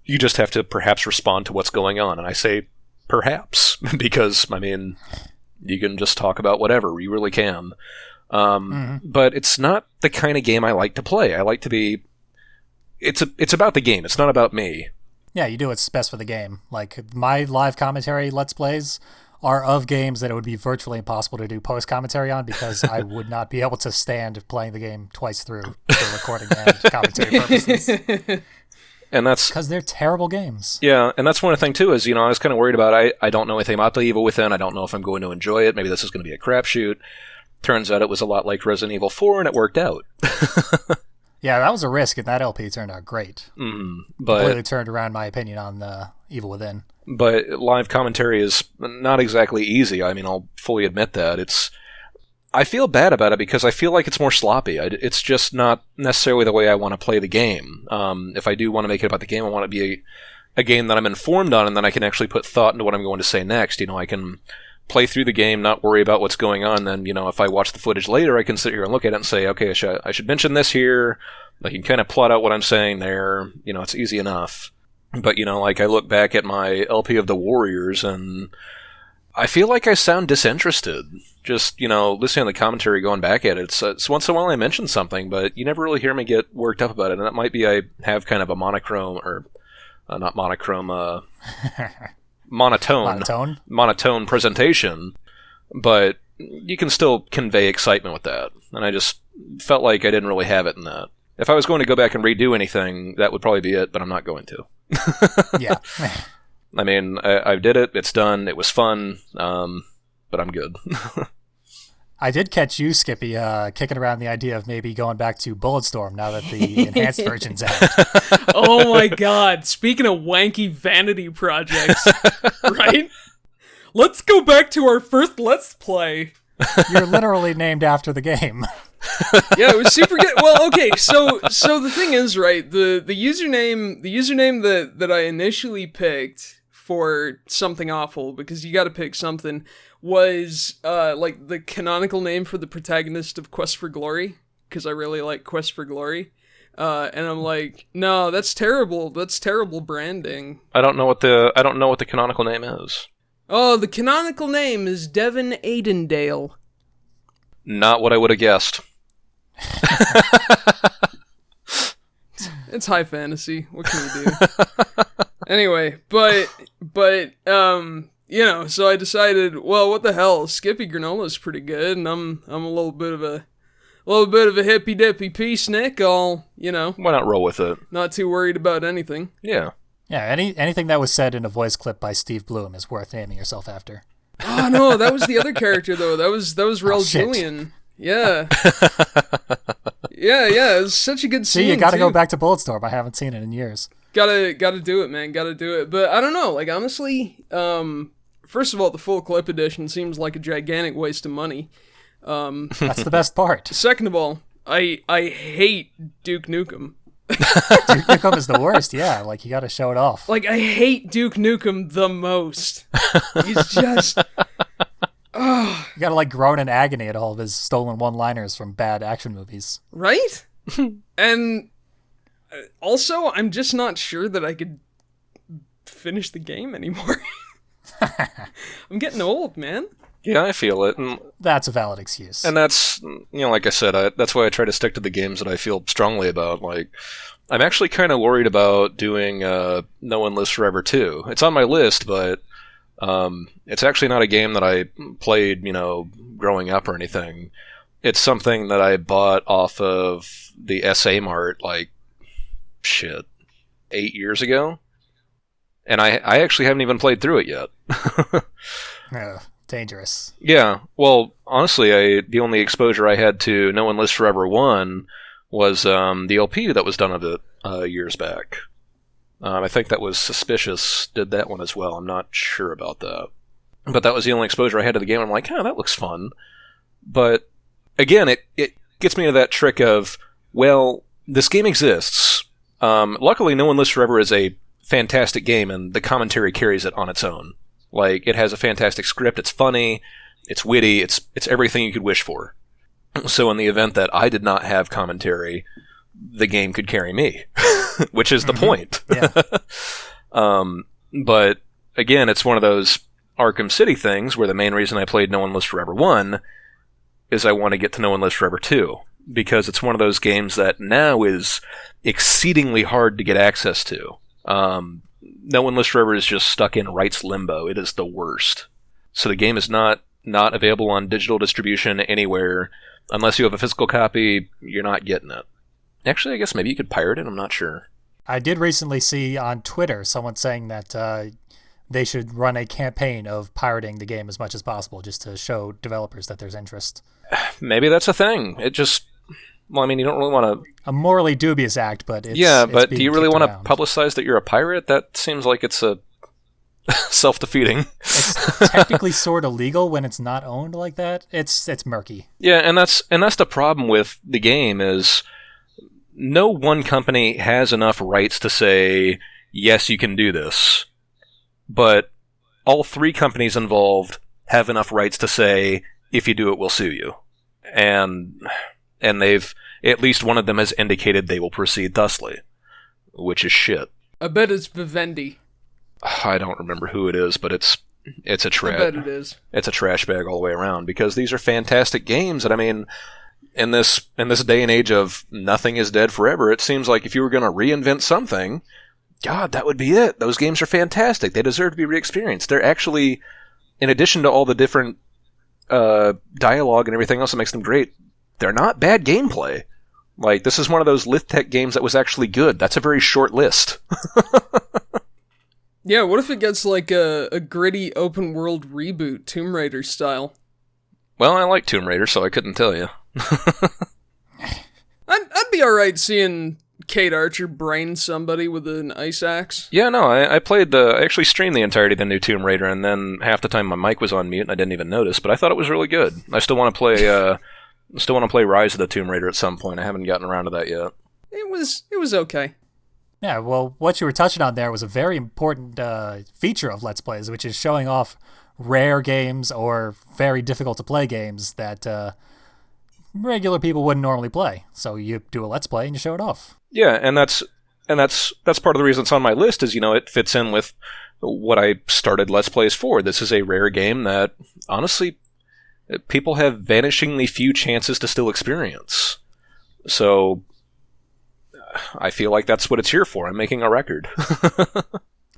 You just have to perhaps respond to what's going on. And I say perhaps, because, I mean, you can just talk about whatever. You really can. But it's not the kind of game I like to play. I like to be... It's about the game. It's not about me. Yeah, you do what's best for the game. Like, my live commentary Let's Plays are of games that it would be virtually impossible to do post-commentary on because I would not be able to stand playing the game twice through for recording and commentary purposes. And that's... because they're terrible games. Yeah, and that's one of the things, too, is, I was kind of worried about, I don't know anything about The Evil Within. I don't know if I'm going to enjoy it. Maybe this is going to be a crapshoot. Turns out it was a lot like Resident Evil 4, and it worked out. Yeah, that was a risk, and that LP turned out great. But completely turned around my opinion on the Evil Within. But live commentary is not exactly easy. I mean, I'll fully admit that. I feel bad about it because I feel like it's more sloppy. It's just not necessarily the way I want to play the game. If I do want to make it about the game, I want it to be a game that I'm informed on, and then I can actually put thought into what I'm going to say next. I can play through the game, not worry about what's going on. Then, if I watch the footage later, I can sit here and look at it and say, okay, I should mention this here. I can kind of plot out what I'm saying there. It's easy enough. But, like I look back at my LP of the Warriors, and I feel like I sound disinterested. Just, listening to the commentary, going back at it. It's once in a while I mention something, but you never really hear me get worked up about it. And that might be I have kind of a monochrome, or not monochrome, monotone presentation, but you can still convey excitement with that. And I just felt like I didn't really have it in that. If I was going to go back and redo anything, that would probably be it, but I'm not going to. Yeah. I mean, I did it, it's done, it was fun, but I'm good. I did catch you, Skippy, kicking around the idea of maybe going back to Bulletstorm now that the enhanced version's out. Oh my god, speaking of wanky vanity projects, right? Let's go back to our first Let's Play. You're literally named after the game. Yeah, it was super good. Well, okay, so the thing is, right, the username that I initially picked for something awful, because you gotta pick something, was like the canonical name for the protagonist of Quest for Glory, because I really like Quest for Glory. And I'm like, no, that's terrible. That's terrible branding. I don't know what the canonical name is. Oh, the canonical name is Devin Aidendale. Not what I would have guessed. It's high fantasy. What can you do? Anyway, but you know, so I decided, well, what the hell? Skippy Granola is pretty good, and I'm a little bit of a hippy dippy peacenik. I'll, you know, Why not roll with it? not too worried about anything. Yeah. Yeah, anything that was said in a voice clip by Steve Bloom is worth naming yourself after. Oh no, that was the other character though. That was Rel shit. Julian. Yeah. Yeah. It was such a good scene. See, you gotta too. go back to Bulletstorm. I haven't seen it in years. Gotta do it, man. Gotta do it. But I don't know. Like honestly, first of all, the full clip edition seems like a gigantic waste of money. That's the best part. Second of all, I hate Duke Nukem. Duke Nukem is the worst, yeah. Like, you gotta show it off. Like, I hate Duke Nukem the most. He's just... You gotta, like, groan in agony at all of his stolen one-liners from bad action movies. Right? And also, I'm just not sure that I could finish the game anymore. I'm getting old, man. Yeah, I feel it. And That's a valid excuse. that's, like I said, that's why I try to stick to the games that I feel strongly about. Like, I'm actually kind of worried about doing No One Lives Forever 2. It's on my list, but it's actually not a game that I played, growing up or anything. It's something that I bought off of the SA Mart, 8 years ago. And I actually haven't even played through it yet. Oh, dangerous. Yeah, well, honestly, the only exposure I had to No One Lives Forever 1 was the LP that was done of it years back. I think that was Suspicious did that one as well. I'm not sure about that. But that was the only exposure I had to the game. I'm like, that looks fun. But, again, it gets me to that trick of, well, this game exists. Luckily, No One Lives Forever is a fantastic game, and the commentary carries it on its own. Like, it has a fantastic script, it's funny, it's witty, it's everything you could wish for. So in the event that I did not have commentary, the game could carry me, which is the point. Yeah. But, again, it's one of those Arkham City things where the main reason I played No One Lives Forever 1 is I want to get to No One Lives Forever 2, because it's one of those games that now is exceedingly hard to get access to. No One Lives Forever is just stuck in rights limbo. It is the worst. So the game is not available on digital distribution anywhere. Unless you have a physical copy, you're not getting it. Actually, I guess maybe you could pirate it. I'm not sure. I did recently see on Twitter someone saying that they should run a campaign of pirating the game as much as possible just to show developers that there's interest. Maybe that's a thing. It just... Well, I mean, you don't really want to... A morally dubious act, but it's... Yeah, but it's do you really want around. to publicize that you're a pirate? That seems like it's a self-defeating. It's technically sort of legal when it's not owned like that. It's murky. Yeah, and that's the problem with the game is no one company has enough rights to say, yes, you can do this. But all three companies involved have enough rights to say, if you do it, we'll sue you. And they've, at least one of them has indicated they will proceed thusly, which is shit. I bet it's Vivendi. I don't remember who it is, but it's a trash. I bet it is. It's a trash bag all the way around, because these are fantastic games, and I mean, in this day and age of nothing is dead forever, it seems like if you were going to reinvent something, God, that would be it. Those games are fantastic. They deserve to be re-experienced. They're actually, in addition to all the different dialogue and everything else that makes them great, they're not bad gameplay. Like, this is one of those Lithtech games that was actually good. That's a very short list. Yeah, what if it gets like a gritty open world reboot, Tomb Raider style? Well, I like Tomb Raider, so I couldn't tell you. I'd be alright seeing Kate Archer brain somebody with an ice axe. Yeah, no, I played I actually streamed the entirety of the new Tomb Raider, and then half the time my mic was on mute and I didn't even notice, but I thought it was really good. I still want to play Rise of the Tomb Raider at some point. I haven't gotten around to that yet. It was okay. Yeah, well, what you were touching on there was a very important feature of Let's Plays, which is showing off rare games or very difficult to play games that regular people wouldn't normally play. So you do a Let's Play and you show it off. Yeah, and that's part of the reason it's on my list is, it fits in with what I started Let's Plays for. This is a rare game that, honestly, people have vanishingly few chances to still experience. So I feel like that's what it's here for. I'm making a record.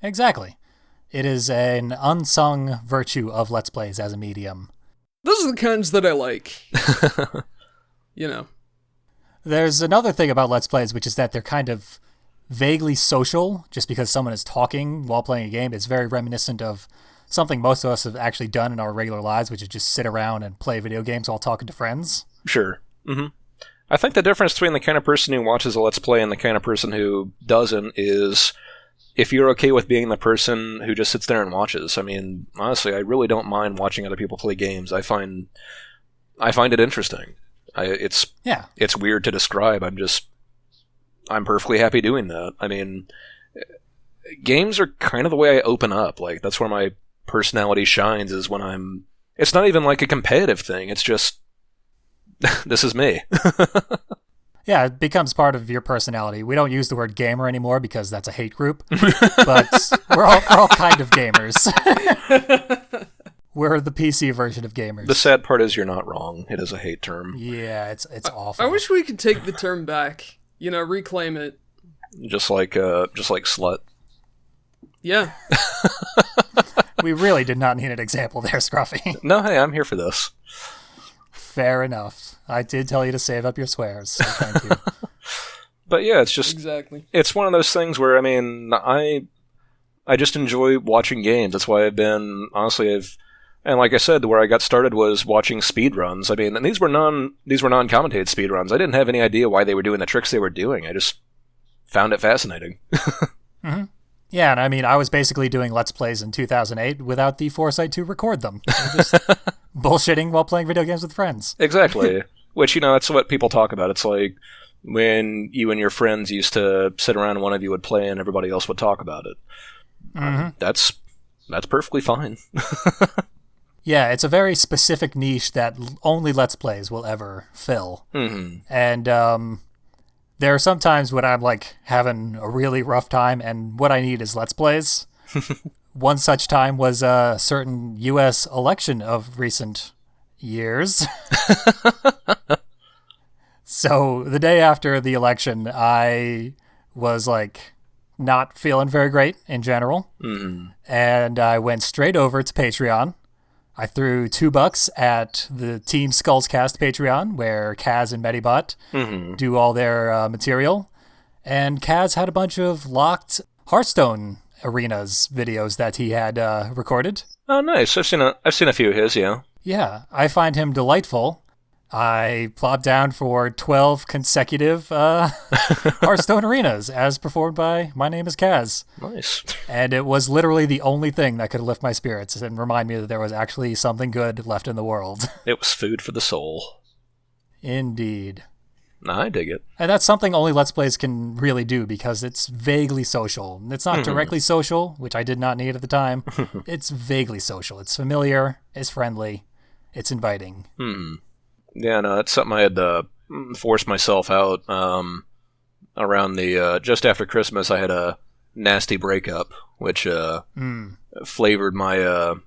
Exactly. It is an unsung virtue of Let's Plays as a medium. Those are the kinds that I like. There's another thing about Let's Plays, which is that they're kind of vaguely social. Just because someone is talking while playing a game, it's very reminiscent of something most of us have actually done in our regular lives, which is just sit around and play video games while talking to friends. Sure. Mm-hmm. I think the difference between the kind of person who watches a Let's Play and the kind of person who doesn't is if you're okay with being the person who just sits there and watches. I mean, honestly, I really don't mind watching other people play games. I find it interesting. It's weird to describe. I'm perfectly happy doing that. I mean, games are kind of the way I open up. Like, that's where my personality shines, is when it's not even like a competitive thing. It's just, this is me. Yeah, it becomes part of your personality. We don't use the word gamer anymore because that's a hate group, but we're all kind of gamers. We're the PC version of gamers. The sad part is you're not wrong. It is a hate term. Yeah, it's awful. I wish we could take the term back. Reclaim it. Just like slut. Yeah. We really did not need an example there, Scruffy. No, hey, I'm here for this. Fair enough. I did tell you to save up your swears, so thank you. But yeah, it's just... Exactly. It's one of those things where, I just enjoy watching games. That's why I've been... Honestly, and like I said, where I got started was watching speedruns. I mean, and these were non-commentated speedruns. I didn't have any idea why they were doing the tricks they were doing. I just found it fascinating. Mm-hmm. Yeah, and I mean, I was basically doing Let's Plays in 2008 without the foresight to record them. Just bullshitting while playing video games with friends. Exactly. Which, that's what people talk about. It's like when you and your friends used to sit around and one of you would play and everybody else would talk about it. Mm-hmm. That's perfectly fine. Yeah, it's a very specific niche that only Let's Plays will ever fill. Mm-hmm. And there are some times when I'm like having a really rough time and what I need is Let's Plays. One such time was a certain U.S. election of recent years. So the day after the election, I was like not feeling very great in general. Mm-hmm. And I went straight over to Patreon. I threw $2 at the Team Skullscast Patreon, where Kaz and Medibot do all their material. And Kaz had a bunch of locked Hearthstone Arenas videos that he had recorded. Oh, nice. I've seen a few of his, yeah. Yeah, I find him delightful. I plopped down for 12 consecutive Hearthstone Arenas, as performed by My Name is Kaz. Nice. And it was literally the only thing that could lift my spirits and remind me that there was actually something good left in the world. It was food for the soul. Indeed. Nah, I dig it. And that's something only Let's Plays can really do because it's vaguely social. It's not directly social, which I did not need at the time. It's vaguely social. It's familiar. It's friendly. It's inviting. Yeah, no, that's something I had to force myself out. Around the just after Christmas, I had a nasty breakup, which flavored my.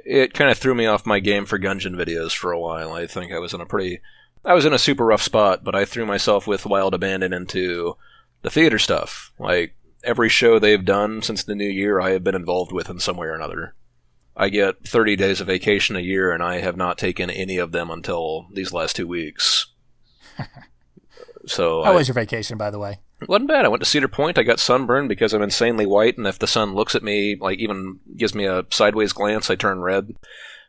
It kind of threw me off my game for Gungeon videos for a while. I think I was in a super rough spot, but I threw myself with Wild Abandon into the theater stuff. Like every show they've done since the new year, I have been involved with in some way or another. I get 30 days of vacation a year, and I have not taken any of them until these last 2 weeks. So How was your vacation, by the way? It wasn't bad. I went to Cedar Point. I got sunburned because I'm insanely white, and if the sun looks at me, like even gives me a sideways glance, I turn red, and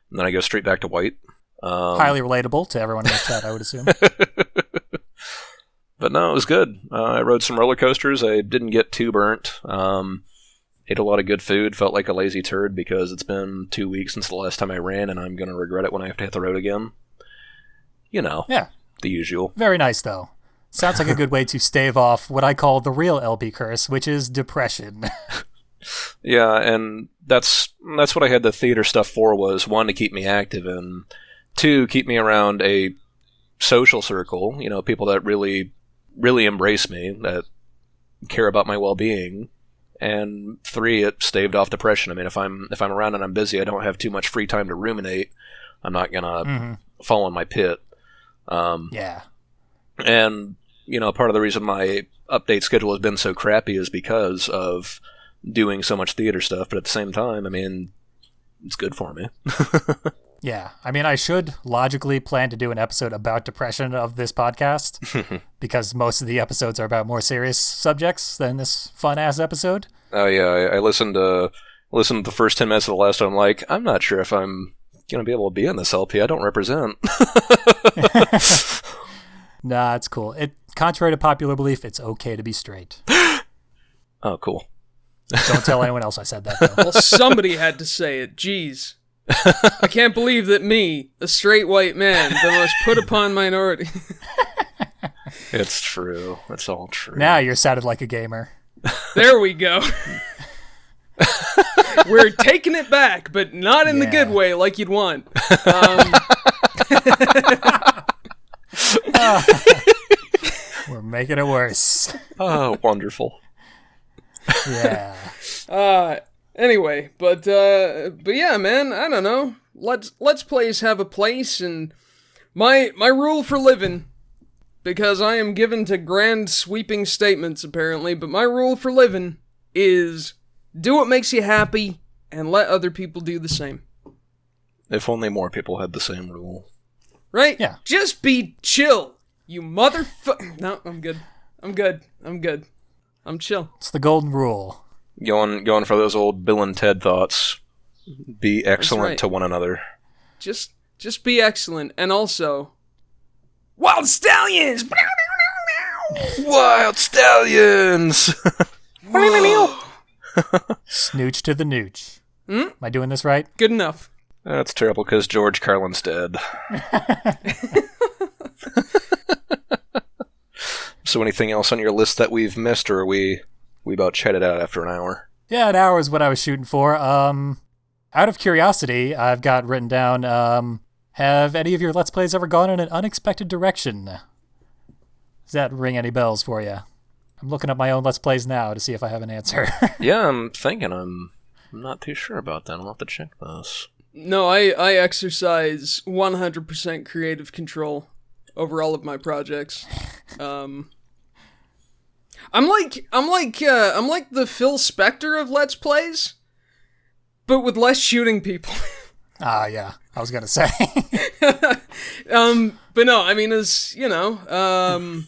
then I go straight back to white. Highly relatable to everyone in the chat, I would assume. But no, it was good. I rode some roller coasters. I didn't get too burnt. Ate a lot of good food. Felt like a lazy turd because it's been 2 weeks since the last time I ran, and I'm going to regret it when I have to hit the road again. You know, the usual. Very nice, though. Sounds like a good way to stave off what I call the real LP curse, which is depression. Yeah, and that's what I had the theater stuff for, was one, to keep me active, and two, keep me around a social circle, you know, people that really embrace me, that care about my well-being, and three, it staved off depression. I mean, if I'm around and I'm busy, I don't have too much free time to ruminate. I'm not gonna fall in my pit. Yeah. And, you know, part of the reason my update schedule has been so crappy is because of doing so much theater stuff, but at the same time, I mean, it's good for me. Yeah, I mean, I should logically plan to do an episode about depression of this podcast, because most of the episodes are about more serious subjects than this fun-ass episode. Oh yeah, I listened to the first 10 minutes of the last one. I'm like, I'm not sure if I'm going to be able to be in this LP. I don't represent. Nah, it's cool. Contrary to popular belief, it's okay to be straight. Oh, cool. Don't tell anyone else I said that, though. Well, somebody had to say it. Jeez. I can't believe that me, a straight white man, the most put upon minority. It's true. It's all true. Now you're sounded like a gamer. There we go. We're taking it back, but not in the good way like you'd want. We're making it worse. Oh, wonderful. Yeah. Anyway, but yeah, man, I don't know. Let's plays have a place, and my rule for living, because I am given to grand sweeping statements apparently, but my rule for living is do what makes you happy and let other people do the same. If only more people had the same rule. Right? Yeah. Just be chill, you motherfucker. No, I'm good. I'm chill. It's the golden rule. Going for those old Bill and Ted thoughts. Be excellent right. to one another. Just be excellent, and also, Wild Stallions! Wild Stallions! Snooch to the nooch. Am I doing this right? Good enough. That's terrible because George Carlin's dead. So anything else on your list that we've missed, or are we about chatted out after an hour? Yeah, an hour is what I was shooting for. Out of curiosity, I've got written down, have any of your Let's Plays ever gone in an unexpected direction? Does that ring any bells for you? I'm looking at my own Let's Plays now to see if I have an answer. Yeah, I'm thinking. I'm not too sure about that. I'll have to check this. No, I exercise 100% creative control over all of my projects. I'm like the Phil Spector of Let's Plays, but with less shooting people. Yeah, I was gonna say. But no, I mean, as you know,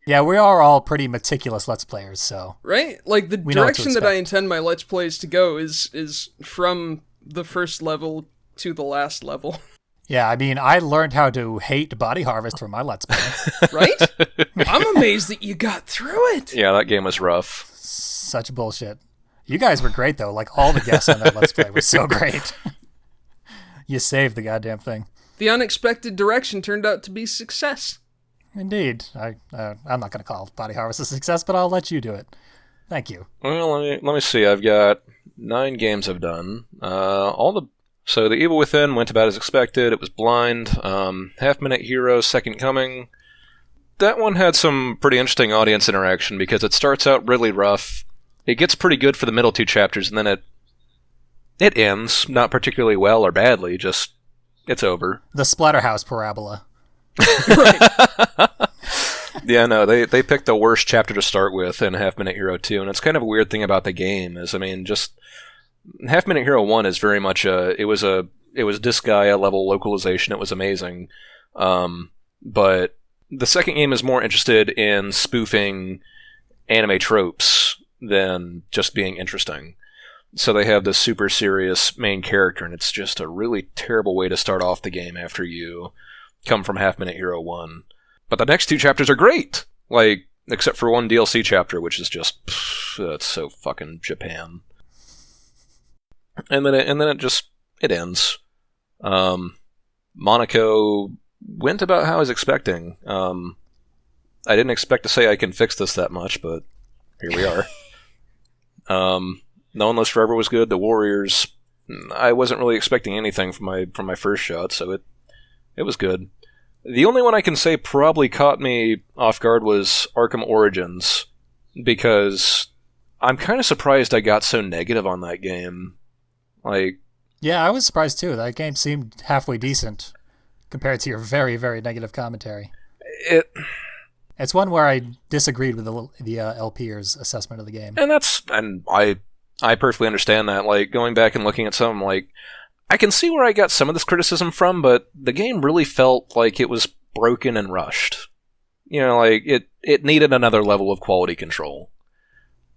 yeah, we are all pretty meticulous Let's Players, so right? Like the we know what to direction that I expect. intend my Let's Plays to go is from the first level to the last level. Yeah, I mean, I learned how to hate Body Harvest from my Let's Play. Right? I'm amazed that you got through it. Yeah, that game was rough. Such bullshit. You guys were great, though. Like, all the guests on that Let's Play were so great. You saved the goddamn thing. The unexpected direction turned out to be success. Indeed. I'm not going to call Body Harvest a success, but I'll let you do it. Thank you. Well, let me see. I've got 9 games I've done. So The Evil Within went about as expected. It was blind. Half Minute Hero, Second Coming. That one had some pretty interesting audience interaction because it starts out really rough. It gets pretty good for the middle 2 chapters, and then it ends, not particularly well or badly, just it's over. The Splatterhouse parabola. Right. Yeah, no, they picked the worst chapter to start with in Half Minute Hero 2, and it's kind of a weird thing about the game is, I mean, just Half Minute Hero 1 is very much it was Disgaea level localization. It was amazing. But the second game is more interested in spoofing anime tropes than just being interesting. So they have this super serious main character, and it's just a really terrible way to start off the game after you come from Half Minute Hero 1. But the next 2 chapters are great! Like, except for one DLC chapter, which is just, it's so fucking Japan. And then it ends. Monaco went about how I was expecting. I didn't expect to say I can fix this that much, but here we are. No One Lives Forever was good. The Warriors, I wasn't really expecting anything from my first shot, so it was good. The only one I can say probably caught me off guard was Arkham Origins, because I'm kind of surprised I got so negative on that game. Like, yeah, I was surprised too. That game seemed halfway decent compared to your very, very negative commentary. It's one where I disagreed with the LPers' assessment of the game. And I perfectly understand that. Like, going back and looking at some, like, I can see where I got some of this criticism from, but the game really felt like it was broken and rushed. You know, like, it needed another level of quality control.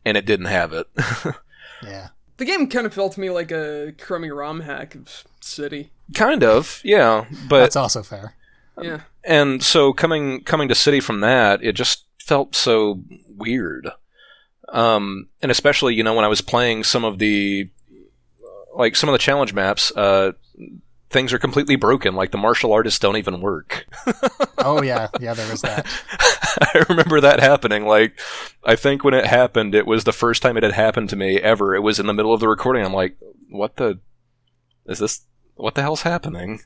And it didn't have it. Yeah. The game kind of felt to me like a crummy ROM hack of City. Kind of, yeah. But that's also fair. Yeah. And so coming to City from that, it just felt so weird. And especially, you know, when I was playing some of the challenge maps, things are completely broken. Like, the martial artists don't even work. Oh, yeah. Yeah, there was that. I remember that happening. Like, I think when it happened, it was the first time it had happened to me ever. It was in the middle of the recording. I'm like, what the hell's happening?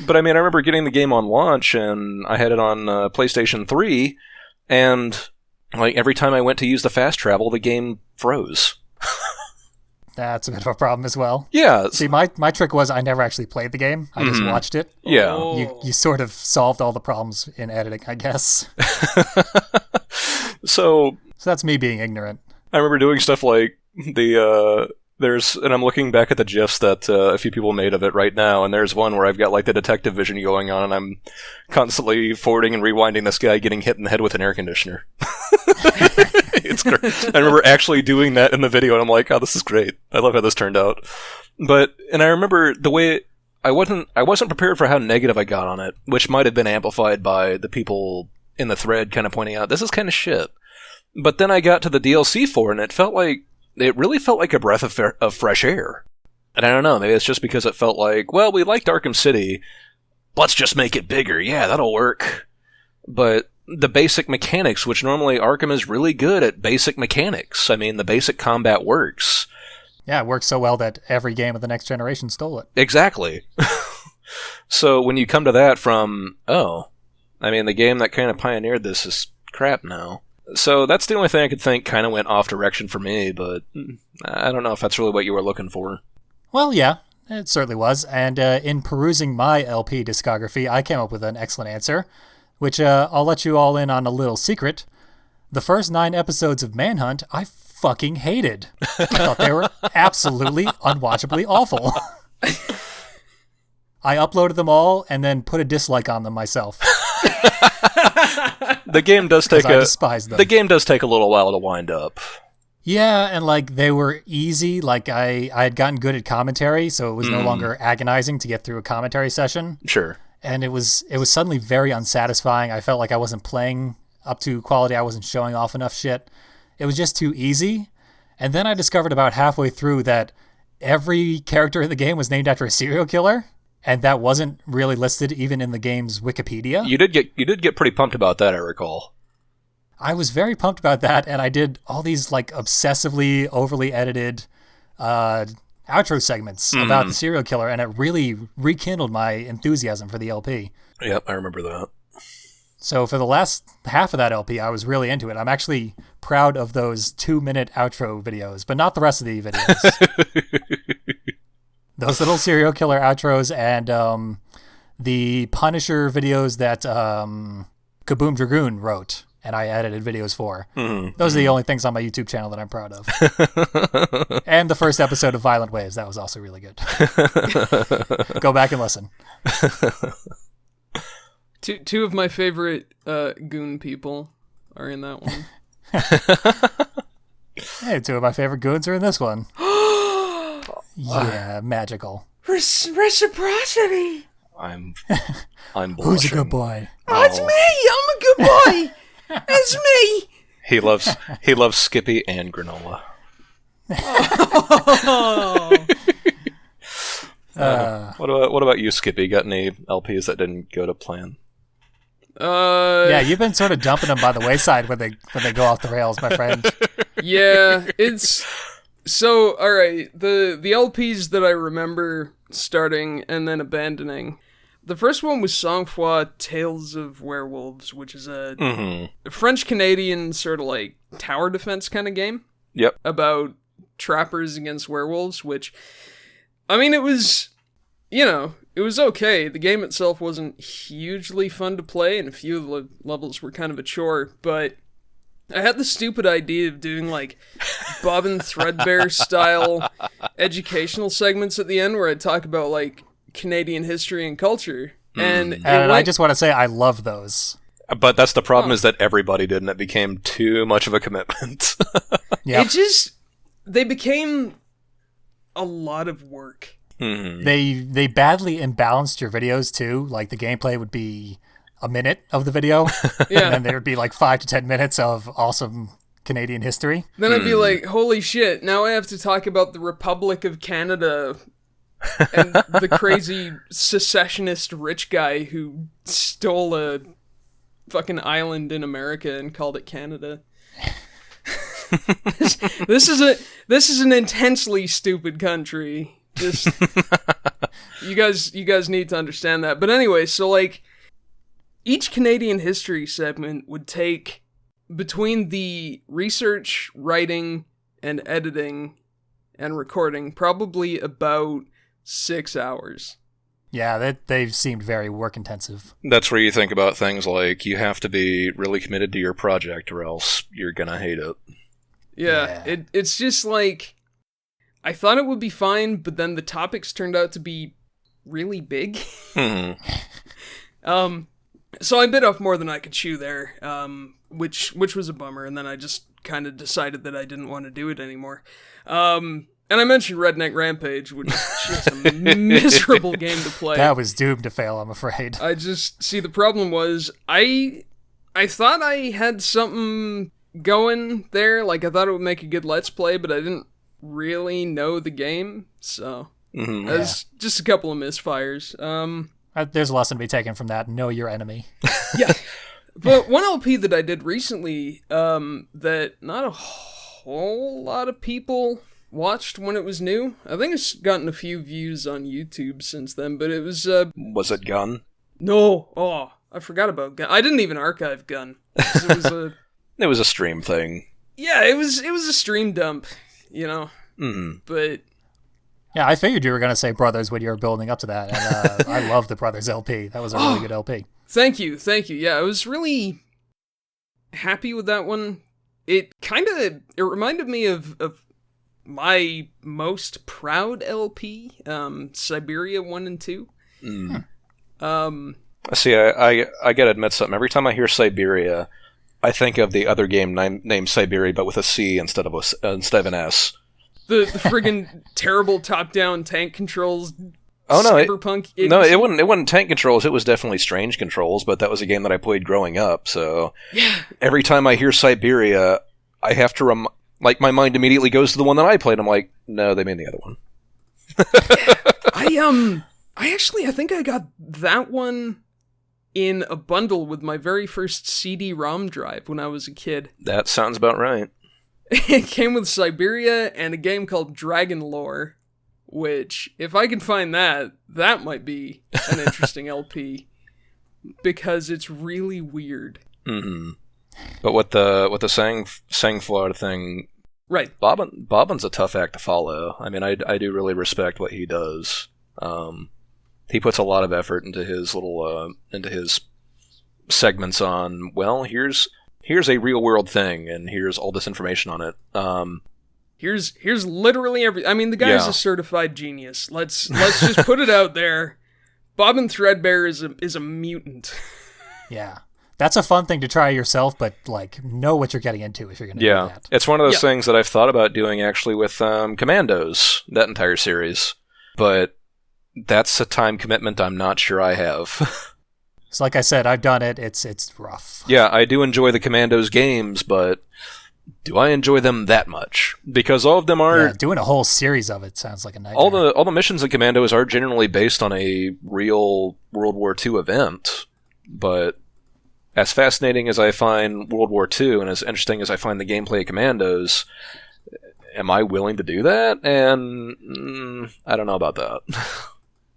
But I mean, I remember getting the game on launch, and I had it on PlayStation 3, and like every time I went to use the fast travel, the game froze. That's a bit of a problem as well. Yeah. See, my trick was I never actually played the game. I just watched it. Yeah. Oh. You sort of solved all the problems in editing, I guess. So that's me being ignorant. I remember doing stuff like and I'm looking back at the GIFs that a few people made of it right now, and there's one where I've got like the detective vision going on, and I'm constantly forwarding and rewinding this guy getting hit in the head with an air conditioner. It's great. I remember actually doing that in the video, and I'm like, oh, this is great. I love how this turned out. And I remember the way I wasn't prepared for how negative I got on it, which might have been amplified by the people in the thread kind of pointing out, this is kind of shit. But then I got to the DLC for it, and it really felt like a breath of fresh air. And I don't know, maybe it's just because it felt like, well, we liked Arkham City, let's just make it bigger. Yeah, that'll work. But the basic mechanics, which normally Arkham is really good at basic mechanics. I mean, the basic combat works. Yeah, it works so well that every game of the next generation stole it. Exactly. So when you come to that from, the game that kind of pioneered this is crap now. So that's the only thing I could think kind of went off direction for me, but I don't know if that's really what you were looking for. Well, yeah, it certainly was. And in perusing my LP discography, I came up with an excellent answer, which I'll let you all in on a little secret. The first 9 episodes of Manhunt, I fucking hated. I thought they were absolutely unwatchably awful. I uploaded them all and then put a dislike on them myself. The game does take I despise them. The game does take a little while to wind up. Yeah, and like they were easy. Like I had gotten good at commentary, so it was no longer agonizing to get through a commentary session. Sure. And it was suddenly very unsatisfying. I felt like I wasn't playing up to quality. I wasn't showing off enough shit. It was just too easy. And then I discovered about halfway through that every character in the game was named after a serial killer. And that wasn't really listed even in the game's Wikipedia. You did get pretty pumped about that, I recall. I was very pumped about that, and I did all these like obsessively overly edited outro segments about the serial killer, and it really rekindled my enthusiasm for the LP. Yep, I remember that. So for the last half of that LP, I was really into it. I'm actually proud of those 2-minute outro videos, but not the rest of the videos. Those little serial killer outros and the Punisher videos that Kaboom Dragoon wrote and I edited videos for. Those are the only things on my YouTube channel that I'm proud of. And the first episode of Violent Waves, that was also really good. Go back and listen. Two of my favorite goon people are in that one. Hey, Hey, two of my favorite goons are in this one. Yeah, magical. Reciprocity. I'm blushing. Who's a good boy? Oh, it's me. I'm a good boy. It's me. He loves Skippy and granola. What about you, Skippy? Got any LPs that didn't go to plan? Yeah, you've been sort of dumping them by the wayside when they go off the rails, my friend. Yeah, it's so all right. The LPs that I remember starting and then abandoning. The first one was Sang Froid Tales of Werewolves, which is a French-Canadian sort of like tower defense kind of game. Yep. About trappers against werewolves, which, I mean, it was, it was okay. The game itself wasn't hugely fun to play, and a few of the levels were kind of a chore, but I had the stupid idea of doing, like, Bobbin Threadbare style educational segments at the end where I'd talk about, like, Canadian history and culture. And I just want to say I love those. But that's the problem is that everybody did, and it became too much of a commitment. Yeah. They became a lot of work. Mm-hmm. They badly imbalanced your videos too. Like the gameplay would be a minute of the video, Yeah. and then there would be like 5 to 10 minutes of awesome Canadian history. Then I'd be like, holy shit, now I have to talk about the Republic of Canada and the crazy secessionist rich guy who stole a fucking island in America and called it Canada. This is an intensely stupid country. Just you guys need to understand that. But anyway, so like each Canadian history segment would take between the research, writing, and editing and recording probably about 6 hours. Yeah, they've seemed very work intensive. That's where you think about things like you have to be really committed to your project or else you're gonna hate it. Yeah. It's just like I thought it would be fine, but then the topics turned out to be really big. Mm-hmm. So I bit off more than I could chew there, which was a bummer, and then I just kind of decided that I didn't want to do it anymore. And I mentioned Redneck Rampage, which is just a miserable game to play. That was doomed to fail, I'm afraid. I just see the problem was I thought I had something going there, like I thought it would make a good Let's Play, but I didn't really know the game, so there's just a couple of misfires. There's a lesson to be taken from that. Know your enemy. Yeah. But one LP that I did recently, that not a whole lot of people watched when it was new. I think it's gotten a few views on YouTube since then, but it was... Was it Gun? No. Oh, I forgot about Gun. I didn't even archive Gun. It was a... It was a stream thing. Yeah, it was a stream dump, Mm-hmm. But... Yeah, I figured you were going to say Brothers when you were building up to that, and I love the Brothers LP. That was a really good LP. Thank you. Yeah, I was really happy with that one. It reminded me of my most proud LP, Siberia 1 and 2. See, I gotta admit something. Every time I hear Siberia, I think of the other game named Siberia, but with a C instead of an S. The friggin' terrible top-down tank controls. Oh no! Cyberpunk. It wasn't tank controls. It was definitely strange controls. But that was a game that I played growing up. So yeah. Every every time I hear Siberia, I have to my mind immediately goes to the one that I played. I'm like, no, they made the other one. I think I got that one in a bundle with my very first CD-ROM drive when I was a kid. That sounds about right. It came with Siberia and a game called Dragon Lore, which, if I can find that might be an interesting LP, because it's really weird. Mm-hmm. But with the Sang Froid thing, right? Bobbin's a tough act to follow. I mean, I do really respect what he does. He puts a lot of effort into his into his segments on. Well, here's a real world thing, and here's all this information on it. Here's literally every. I mean, the guy's a certified genius. Let's just put it out there. Bobbin Threadbare is a mutant. Yeah, That's a fun thing to try yourself, but like know what you're getting into if you're going to do that. It's one of those things that I've thought about doing actually with Commandos, that entire series. But that's a time commitment I'm not sure I have. So like I said, I've done it. It's rough. Yeah, I do enjoy the Commandos games, but do I enjoy them that much? Because all of them are... Yeah, doing a whole series of it sounds like a nightmare. All the missions in Commandos are generally based on a real World War II event, but as fascinating as I find World War II, and as interesting as I find the gameplay of Commandos, am I willing to do that? And I don't know about that.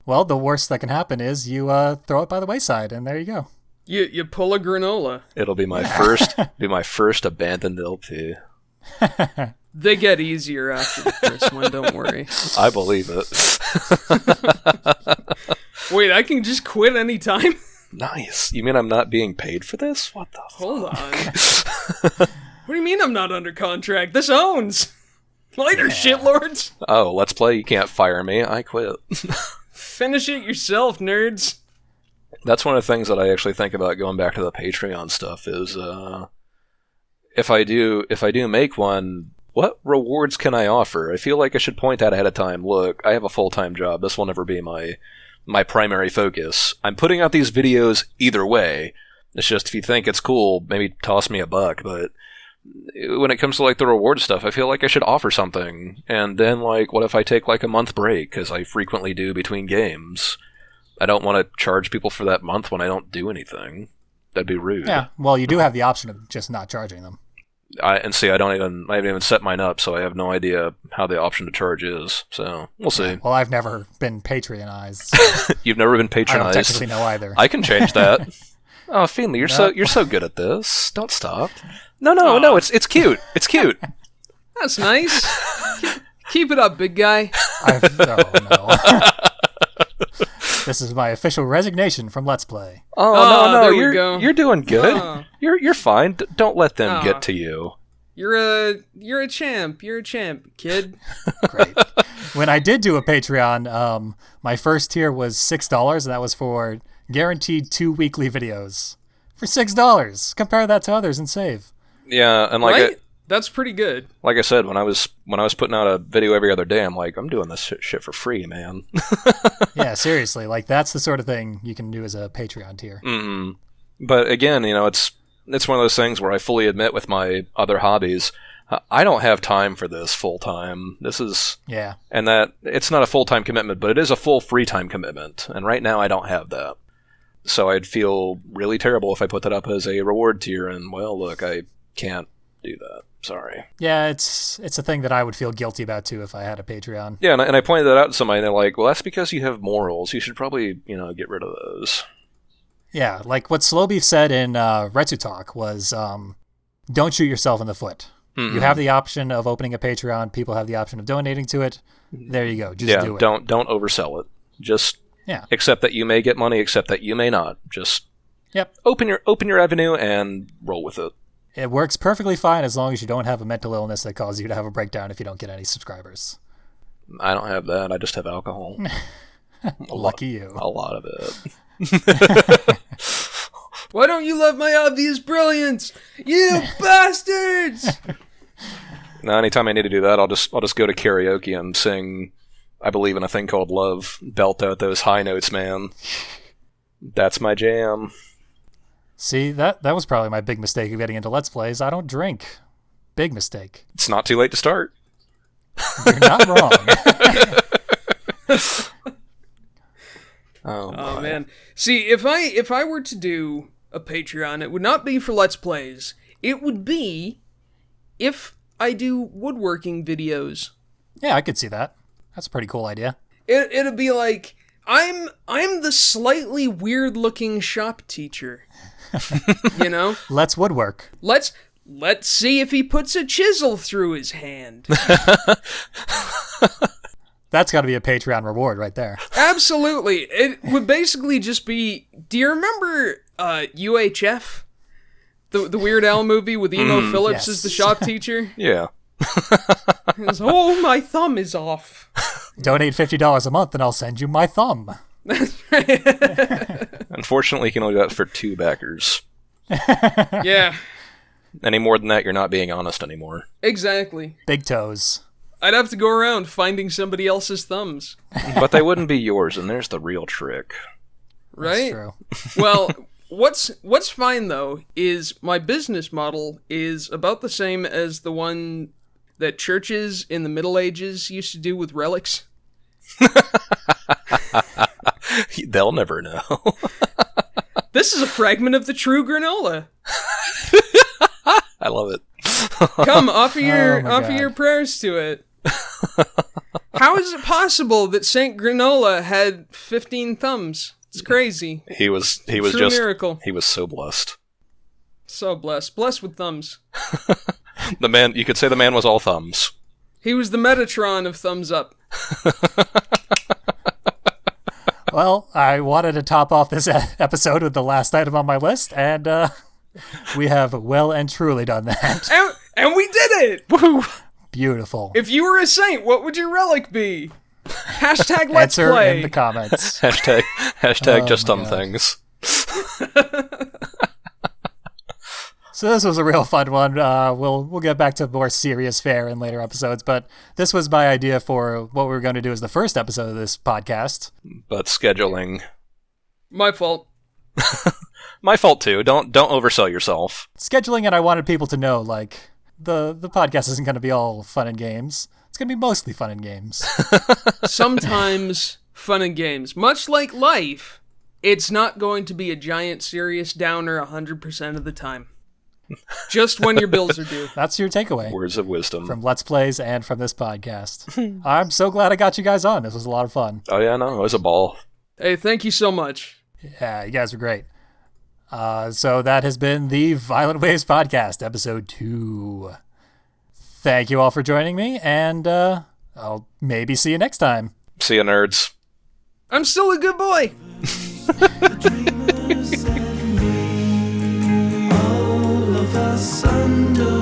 Well, the worst that can happen is you throw it by the wayside, and there you go. You pull a granola. It'll be my first abandoned LP. They get easier after the first one, don't worry. I believe it. Wait, I can just quit anytime? Nice. You mean I'm not being paid for this? What the Hold on. What do you mean I'm not under contract? This owns. Later, shitlords. Oh, let's play. You can't fire me. I quit. Finish it yourself, nerds. That's one of the things that I actually think about going back to the Patreon stuff is if I do make one, what rewards can I offer? I feel like I should point out ahead of time, look, I have a full-time job. This will never be my primary focus. I'm putting out these videos either way. It's just if you think it's cool, maybe toss me $1, but when it comes to like the reward stuff, I feel like I should offer something. And then like, what if I take like a month break, because I frequently do between games? I don't want to charge people for that month when I don't do anything. That'd be rude. Yeah, well, you do have the option of just not charging them. I haven't even set mine up, so I have no idea how the option to charge is. So we'll see. Well, I've never been patronized. So You've never been patronized. I don't technically know either. I can change that. Oh, Finley, you're so good at this. Don't stop. No, it's cute. It's cute. That's nice. Keep it up, big guy. No. This is my official resignation from Let's Play. Oh, no, there we go. You're doing good. Oh. You're fine. Don't let them get to you. You're a champ. You're a champ, kid. Great. When I did do a Patreon, my first tier was $6, and that was for guaranteed 2 weekly videos. For $6. Compare that to others and save. Yeah, and Right? That's pretty good. Like I said, when I was putting out a video every other day, I'm like, I'm doing this shit for free, man. Yeah, seriously. Like, that's the sort of thing you can do as a Patreon tier. Mm-hmm. But again, it's one of those things where I fully admit with my other hobbies, I don't have time for this full time. And that it's not a full time commitment, but it is a full free time commitment. And right now, I don't have that. So I'd feel really terrible if I put that up as a reward tier. And well, look, I can't do that. Sorry. Yeah, it's a thing that I would feel guilty about too if I had a Patreon. Yeah, and I pointed that out to somebody, and they're like, "Well, that's because you have morals. You should probably, get rid of those." Yeah, like what Slowbeef said in Retsu Talk was, don't shoot yourself in the foot. Mm-hmm. You have the option of opening a Patreon. People have the option of donating to it. There you go. Just do it. Don't oversell it. Just accept that you may get money, accept that you may not. Just open your avenue and roll with it. It works perfectly fine as long as you don't have a mental illness that causes you to have a breakdown if you don't get any subscribers. I don't have that. I just have alcohol. Lucky you. A lot of it. Why don't you love my obvious brilliance? You bastards! Now, anytime I need to do that, I'll just go to karaoke and sing I Believe in a Thing Called Love. Belt out those high notes, man. That's my jam. See, that was probably my big mistake of getting into Let's Plays. I don't drink. Big mistake. It's not too late to start. You're not wrong. Oh man. See, if I were to do a Patreon, it would not be for Let's Plays. It would be if I do woodworking videos. Yeah, I could see that. That's a pretty cool idea. It'd be like I'm the slightly weird-looking shop teacher. Let's woodwork. Let's see if he puts a chisel through his hand. That's got to be a Patreon reward right there. Absolutely. It would basically just be, do you remember UHF? The Weird Al movie with Emo Phillips as the shop teacher? Yeah. Oh, my thumb is off. Donate $50 a month and I'll send you my thumb. That's right. Unfortunately, you can only do that for 2 backers. Yeah, Any more than that, you're not being honest anymore. exactly. Big toes. I'd have to go around finding somebody else's thumbs, But they wouldn't be yours, and there's the real trick. right? That's true. Well, what's fine though is my business model is about the same as the one that churches in the Middle Ages used to do with relics. They'll never know. This is a fragment of the true granola. I love it. Come, offer Oh my God. your prayers to it. How is it possible that Saint Granola had 15 thumbs? It's crazy. He was True just miracle. he was so blessed. So blessed with thumbs. The man, you could say the man was all thumbs. He was the Metatron of thumbs up. Well, I wanted to top off this episode with the last item on my list, and we have well and truly done that. And we did it! Woohoo! Beautiful. If you were a saint, what would your relic be? Hashtag let's Answer play. in the comments. Hashtag Oh just my dumb God. things. So this was a real fun one. We'll get back to more serious fare in later episodes, but this was my idea for what we were going to do as the first episode of this podcast. But scheduling, My fault. my fault too. Don't oversell yourself. Scheduling, and I wanted people to know, like, the podcast isn't going to be all fun and games. It's going to be mostly fun and games. Sometimes fun and games. Much like life, it's not going to be a giant serious downer 100% of the time. Just when your bills are due. That's your takeaway Words of wisdom. from Let's Plays and from this podcast. I'm so glad I got you guys on. This was a lot of fun. Oh yeah, no, it was a ball. Hey, thank you so much. Yeah, you guys were great. So that has been the Violent Waves Podcast, episode 2. Thank you all for joining me, and I'll maybe see you next time. See ya, nerds. I'm still a good boy. All of us under